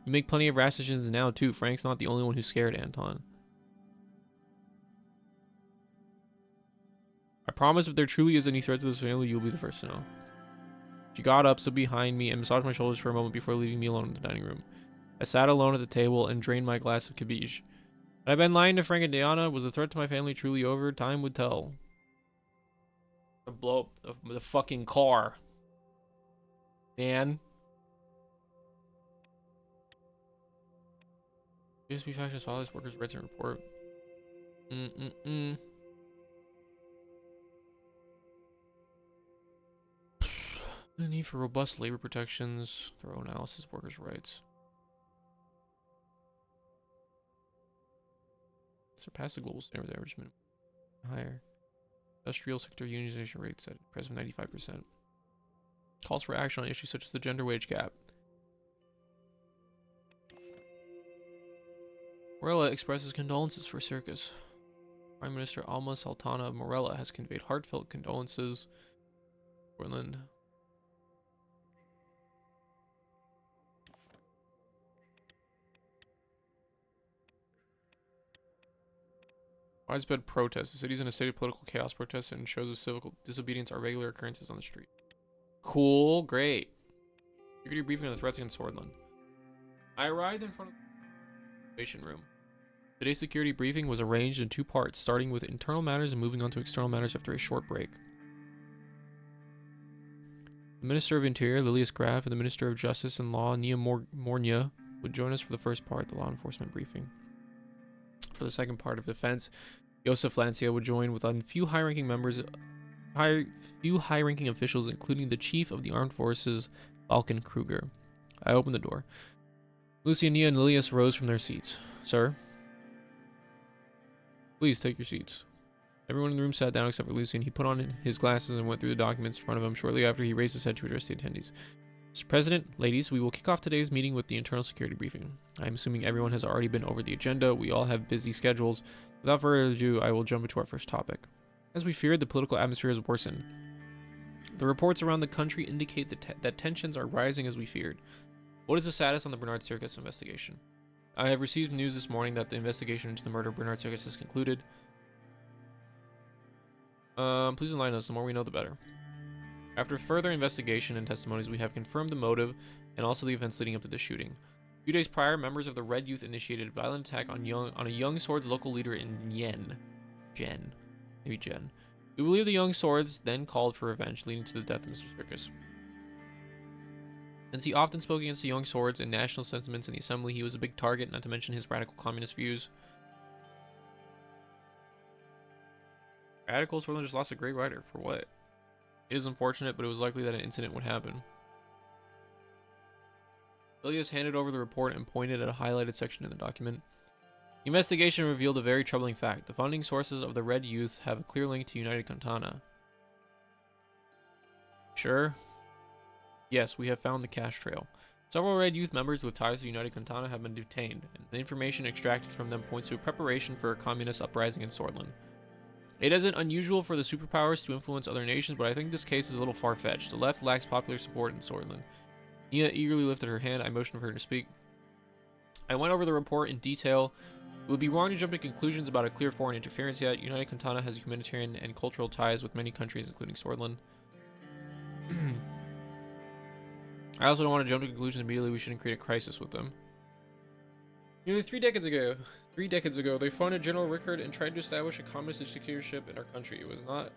You make plenty of rash decisions now too. Frank's not the only one who's scared, Anton. I promise if there truly is any threat to this family, you'll be the first to know. She got up, stood behind me, and massaged my shoulders for a moment before leaving me alone in the dining room. I sat alone at the table and drained my glass of cabbage. Had I been lying to Frank and Diana? Was the threat to my family truly over? Time would tell. To blow up the fucking car. Man. USP Factions Father's Workers' Rights and Report. The need for robust labor protections, thorough analysis of workers' rights. Surpass the global standard average minimum. Higher. Industrial sector unionization rates at present 95%. Calls for action on issues such as the gender wage gap. Morella expresses condolences for Circus. Prime Minister Alma Sultana of Morella has conveyed heartfelt condolences. Portland. Widespread protests. The city is in a state of political chaos. Protests and shows of civil disobedience are regular occurrences on the street. Cool, great. Security briefing on the threats against Sordland. I arrived in front of the situation room. Today's security briefing was arranged in two parts, starting with internal matters and moving on to external matters after a short break. The Minister of Interior, Lilius Graf, and the Minister of Justice and Law, Nia Mornia, would join us for the first part, the law enforcement briefing. For the second part of defense, Josef Lancia would join with a few high-ranking officials, including the Chief of the Armed Forces, Falcon Kruger. I opened the door. Lucia, Nia, and Lilius rose from their seats. Sir? Please take your seats. Everyone in the room sat down except for Lucian. He put on his glasses and went through the documents in front of him. Shortly after, he raised his head to address the attendees. Mr. President, ladies, we will kick off today's meeting with the internal security briefing. I'm assuming everyone has already been over the agenda. We all have busy schedules. Without further ado, I will jump into our first topic. As we feared, the political atmosphere has worsened. The reports around the country indicate that tensions are rising as we feared. What is the status on the Bernard Circus investigation? I have received news this morning that the investigation into the murder of Bernard Circus has concluded. Please enlighten us. The more we know, the better. After further investigation and testimonies, we have confirmed the motive and also the events leading up to the shooting. A few days prior, members of the Red Youth initiated a violent attack on a Young Swords local leader in Jen. We believe the Young Swords then called for revenge, leading to the death of Mr. Circus. Since he often spoke against the Young Swords and national sentiments in the assembly, he was a big target, not to mention his radical communist views. Radical Sordland just lost a great writer. For what? It is unfortunate, but it was likely that an incident would happen. Ilias handed over the report and pointed at a highlighted section in the document. The investigation revealed a very troubling fact. The funding sources of the Red Youth have a clear link to United Cantana. Sure? Yes, we have found the cash trail. Several Red Youth members with ties to United Cantana have been detained, and the information extracted from them points to a preparation for a communist uprising in Sordland. It isn't unusual for the superpowers to influence other nations, but I think this case is a little far-fetched. The left lacks popular support in Sordland. Nia eagerly lifted her hand. I motioned for her to speak. I went over the report in detail. It would be wrong to jump to conclusions about a clear foreign interference yet. United Cantana has humanitarian and cultural ties with many countries, including Sordland. I also don't want to jump to conclusions immediately. We shouldn't create a crisis with them. Nearly 3 decades ago, they funded General Rickard and tried to establish a communist dictatorship in our country.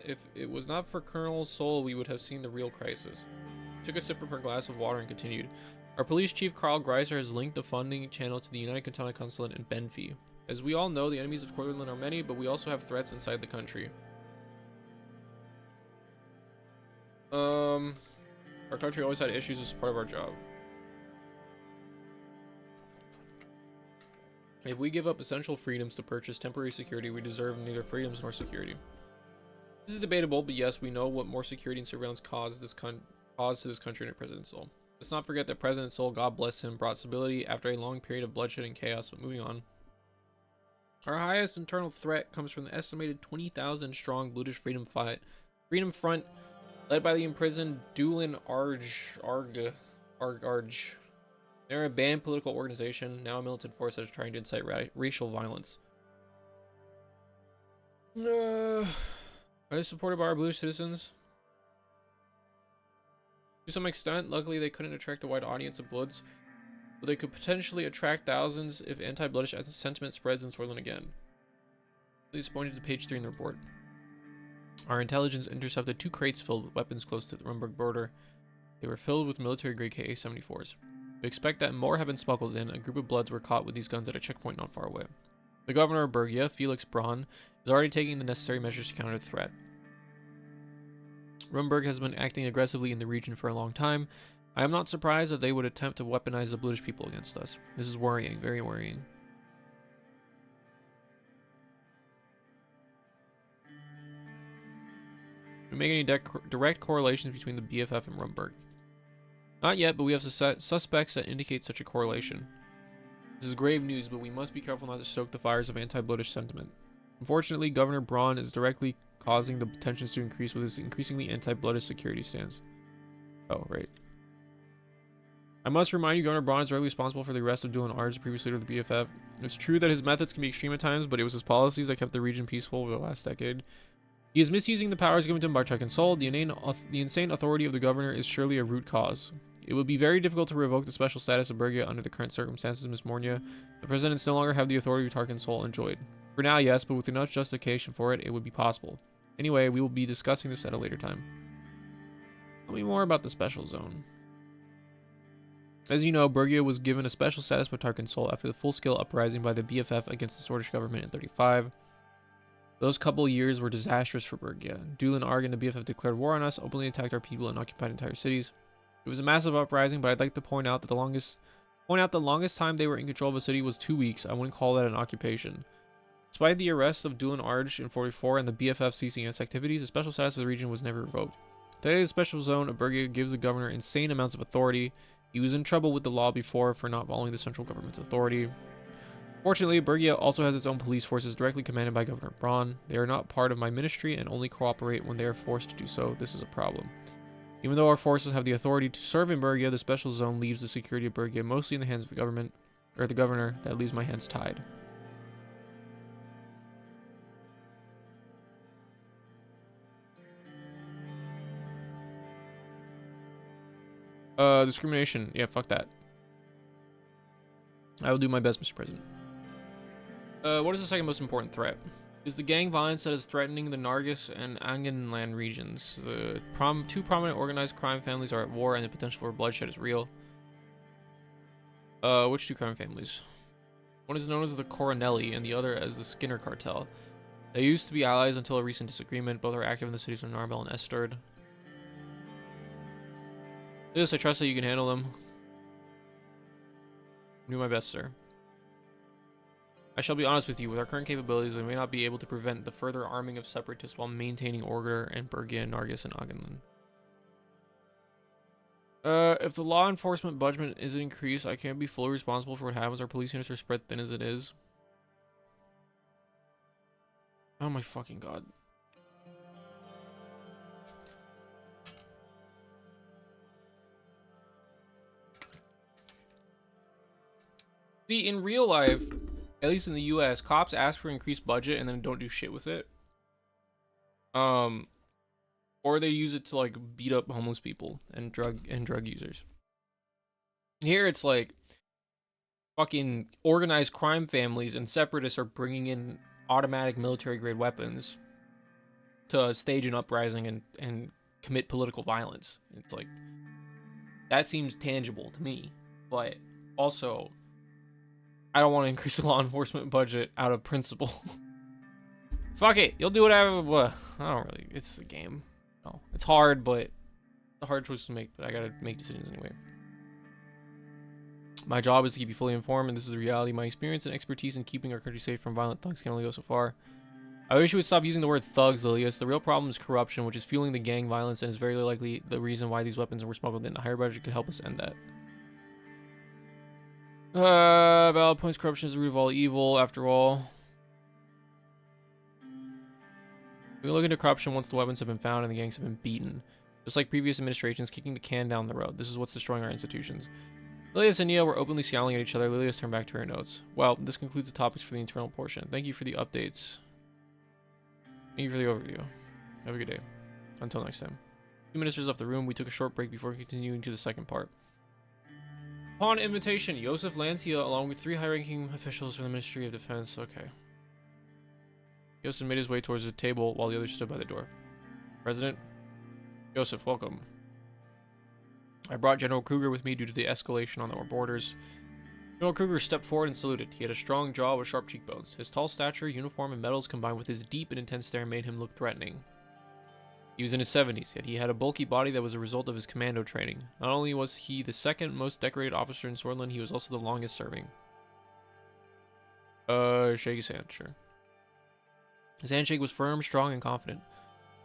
If it was not for Colonel Sol, we would have seen the real crisis. She took a sip from her glass of water and continued. Our police chief, Karl Greiser, has linked the funding channel to the United Cantana Consulate in Benfi. As we all know, the enemies of Sordland are many, but we also have threats inside the country. Our country always had issues as part of our job. If we give up essential freedoms to purchase temporary security, we deserve neither freedoms nor security. This is debatable, but yes, we know what more security and surveillance caused to this country under President Sol. Let's not forget that President Sol, God bless him, brought stability after a long period of bloodshed and chaos. But moving on. Our highest internal threat comes from the estimated 20,000 strong British Freedom Front, led by the imprisoned Dulin Arge. They're a banned political organization, now a militant force that is trying to incite racial violence. Are they supported by our British citizens? To some extent, luckily they couldn't attract a wide audience of Bloods, but they could potentially attract thousands if anti-Bloodish sentiment spreads in Sordland again. Please pointed to page 3 in the report. Our intelligence intercepted 2 crates filled with weapons close to the Rumburg border. They were filled with military-grade Ka-74s. We expect that more have been smuggled in. A group of Bloods were caught with these guns at a checkpoint not far away. The governor of Bergia, Felix Braun, is already taking the necessary measures to counter the threat. Rumburg has been acting aggressively in the region for a long time. I am not surprised that they would attempt to weaponize the British people against us. This is worrying, very worrying. Do we make any direct correlations between the BFF and Rumburg? Not yet, but we have suspects that indicate such a correlation. This is grave news, but we must be careful not to stoke the fires of anti-British sentiment. Unfortunately, Governor Braun is directly causing the tensions to increase with his increasingly anti-British security stance. Oh, right. I must remind you, Governor Braun is directly responsible for the arrest of Dylan Arge, the previous leader of the BFF. It's true that his methods can be extreme at times, but it was his policies that kept the region peaceful over the last decade. He is misusing the powers given to him by Chuck and Sol. The insane authority of the governor is surely a root cause. It would be very difficult to revoke the special status of Bergia under the current circumstances, Ms. Mornia. The presidents no longer have the authority Tark and Sol enjoyed. For now, yes, but with enough justification for it, it would be possible. Anyway, we will be discussing this at a later time. Tell me more about the special zone. As you know, Bergia was given a special status by Tarkin Sol after the full-scale uprising by the BFF against the Swordfish government in 35. Those couple years were disastrous for Bergia. Dulan Arg and the BFF declared war on us, openly attacked our people, and occupied entire cities. It was a massive uprising, but I'd like to point out the longest time they were in control of a city was 2 weeks. I wouldn't call that an occupation. Despite the arrest of Dulan Arg in 44 and the BFF ceasing its activities, the special status of the region was never revoked. Today, the special zone of Bergia gives the governor insane amounts of authority. He was in trouble with the law before for not following the central government's authority. Fortunately, Bergia also has its own police forces directly commanded by Governor Braun. They are not part of my ministry and only cooperate when they are forced to do so. This is a problem. Even though our forces have the authority to serve in Bergia, the special zone leaves the security of Bergia mostly in the hands of the government, or the governor. That leaves my hands tied. Discrimination. Yeah, fuck that. I will do my best, Mr. President. What is the second most important threat? Is the gang violence that is threatening the Nargis and Anganland regions. The two prominent organized crime families are at war and the potential for bloodshed is real. Which two crime families? One is known as the Coronelli and the other as the Skinner Cartel. They used to be allies until a recent disagreement. Both are active in the cities of Narbel and Esterd. Yes, I trust that you can handle them. Do my best, sir. I shall be honest with you, with our current capabilities, we may not be able to prevent the further arming of separatists while maintaining order in Bergia, Nargis, and Aganland. If the law enforcement budget is increased, I can't be fully responsible for what happens. Our police units are spread thin as it is. Oh my fucking god. See, in real life, at least in the US, cops ask for increased budget and then don't do shit with it. Or they use it to like beat up homeless people and drug users. And here it's like fucking organized crime families and separatists are bringing in automatic military grade weapons to stage an uprising and commit political violence. It's like, that seems tangible to me, but also I don't want to increase the law enforcement budget out of principle. Fuck it, you'll do whatever. Well, I don't really. It's a game. No, it's hard, but it's a hard choice to make. But I gotta make decisions anyway. My job is to keep you fully informed, and this is the reality. My experience and expertise in keeping our country safe from violent thugs can only go so far. I wish you would stop using the word thugs, Lilius. The real problem is corruption, which is fueling the gang violence, and is very likely the reason why these weapons were smuggled in. The higher budget could help us end that. Valid points. Corruption is the root of all evil, after all. We look into corruption once the weapons have been found and the gangs have been beaten. Just like previous administrations, kicking the can down the road. This is what's destroying our institutions. Lilius and Nia were openly scowling at each other. Lilius turned back to her notes. Well, this concludes the topics for the internal portion. Thank you for the updates. Thank you for the overview. Have a good day. Until next time. 2 ministers left the room. We took a short break before continuing to the second part. Upon invitation, Joseph Lancia, along with 3 high-ranking officials from the Ministry of Defense. Okay. Joseph made his way towards the table while the others stood by the door. President? Joseph, welcome. I brought General Kruger with me due to the escalation on our borders. General Kruger stepped forward and saluted. He had a strong jaw with sharp cheekbones. His tall stature, uniform, and medals combined with his deep and intense stare made him look threatening. He was in his 70s, yet he had a bulky body that was a result of his commando training. Not only was he the second most decorated officer in Sordland, he was also the longest serving. Shake his hand, sure. His handshake was firm, strong, and confident.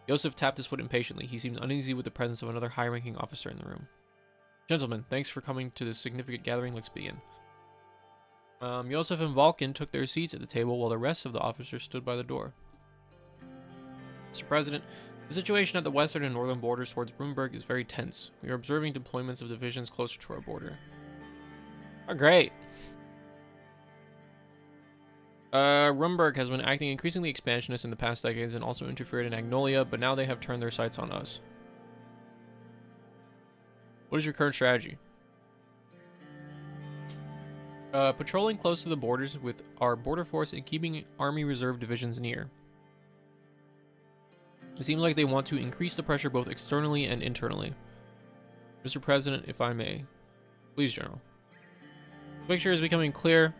Joseph tapped his foot impatiently. He seemed uneasy with the presence of another high-ranking officer in the room. Gentlemen, thanks for coming to this significant gathering. Let's begin. Joseph and Vulcan took their seats at the table while the rest of the officers stood by the door. Mr. President, the situation at the western and northern borders towards Brunberg is very tense. We are observing deployments of divisions closer to our border. Oh, great. Rumberg has been acting increasingly expansionist in the past decades and also interfered in Agnolia, but now they have turned their sights on us. What is your current strategy? Patrolling close to the borders with our border force and keeping army reserve divisions near. It seems like they want to increase the pressure both externally and internally. Mr. President, if I may. Please, General. The picture is becoming clearer.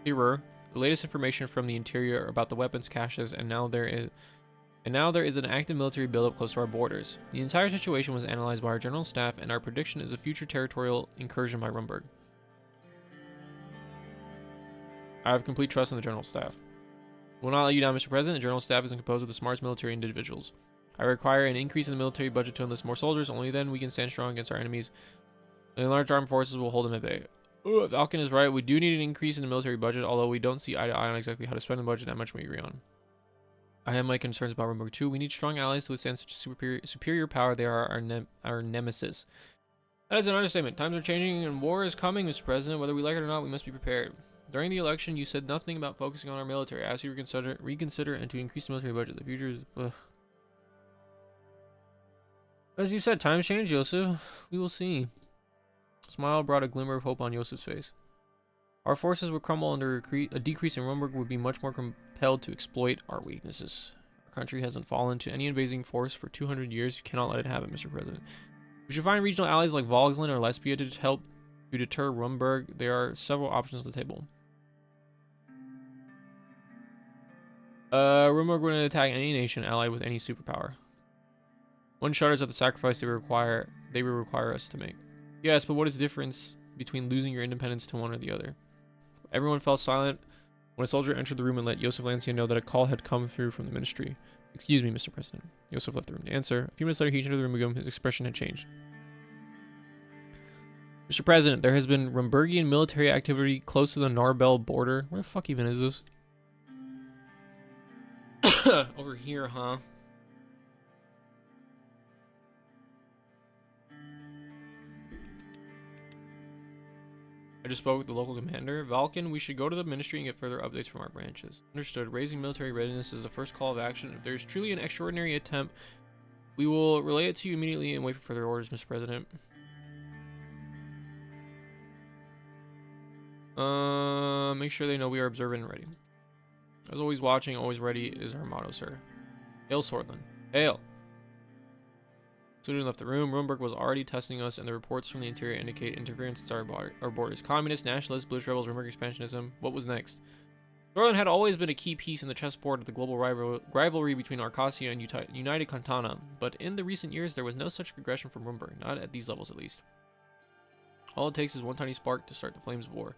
The latest information from the interior about the weapons caches, and now there is an active military buildup close to our borders. The entire situation was analyzed by our general staff, and our prediction is a future territorial incursion by Rumberg. I have complete trust in the general staff. Will not let you down, Mr. President. The general staff is composed of the smartest military individuals. I require an increase in the military budget to enlist more soldiers. Only then we can stand strong against our enemies. The large armed forces will hold them at bay. Falcon is right. We do need an increase in the military budget, although we don't see eye to eye on exactly how to spend the budget. That much we agree on. I have my concerns about Rumberg too. We need strong allies to withstand such a superior power. They are our nemesis. That is an understatement. Times are changing and war is coming, Mr. President. Whether we like it or not, we must be prepared. During the election, you said nothing about focusing on our military. I asked you to reconsider and to increase the military budget. The future is... Ugh. As you said, times change, Yosef. We will see. A smile brought a glimmer of hope on Yosef's face. Our forces would crumble under a decrease in Rumberg would be much more compelled to exploit our weaknesses. Our country hasn't fallen to any invading force for 200 years. You cannot let it happen, Mr. President. We should find regional allies like Volksland or Lesbia to help to deter Rumberg. There are several options on the table. Rumberg would attack any nation allied with any superpower. One shudders at the sacrifice they will require us to make. Yes, but what is the difference between losing your independence to one or the other? Everyone fell silent when a soldier entered the room and let Yosef Lancia know that a call had come through from the ministry. Excuse me, Mr. President. Yosef left the room to answer. A few minutes later, he entered the room again. His expression had changed. Mr. President, there has been Rumbergian military activity close to the Narbel border. Where the fuck even is this? Over here, huh? I just spoke with the local commander. Valken, we should go to the ministry and get further updates from our branches. Understood. Raising military readiness is the first call of action. If there is truly an extraordinary attempt, we will relay it to you immediately and wait for further orders, Mr. President. Make sure they know we are observant and ready. As always, watching, always ready is our motto, sir. Hail, Sordland. Hail! Soon left the room. Rumberg was already testing us, and the reports from the interior indicate interference inside our borders. Communists, nationalists, British rebels, Rumberg expansionism. What was next? Sordland had always been a key piece in the chessboard of the global rivalry between Arcasia and United Kantana, but in the recent years, there was no such aggression from Rumberg, not at these levels at least. All it takes is one tiny spark to start the flames of war.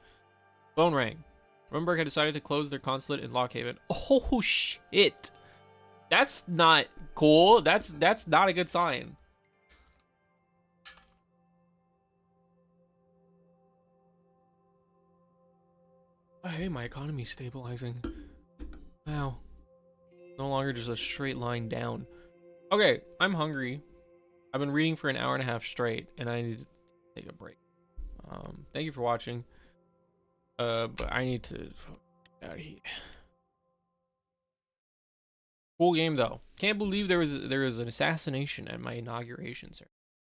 Phone rang. Rumberg had decided to close their consulate in Lockhaven. Oh shit! That's not cool. That's not a good sign. Hey, my economy's stabilizing. Wow. No longer just a straight line down. Okay, I'm hungry. I've been reading for an hour and a half straight, and I need to take a break. Thank you for watching. But I need to get out of here. Cool game though. Can't believe there was an assassination at my inauguration ceremony.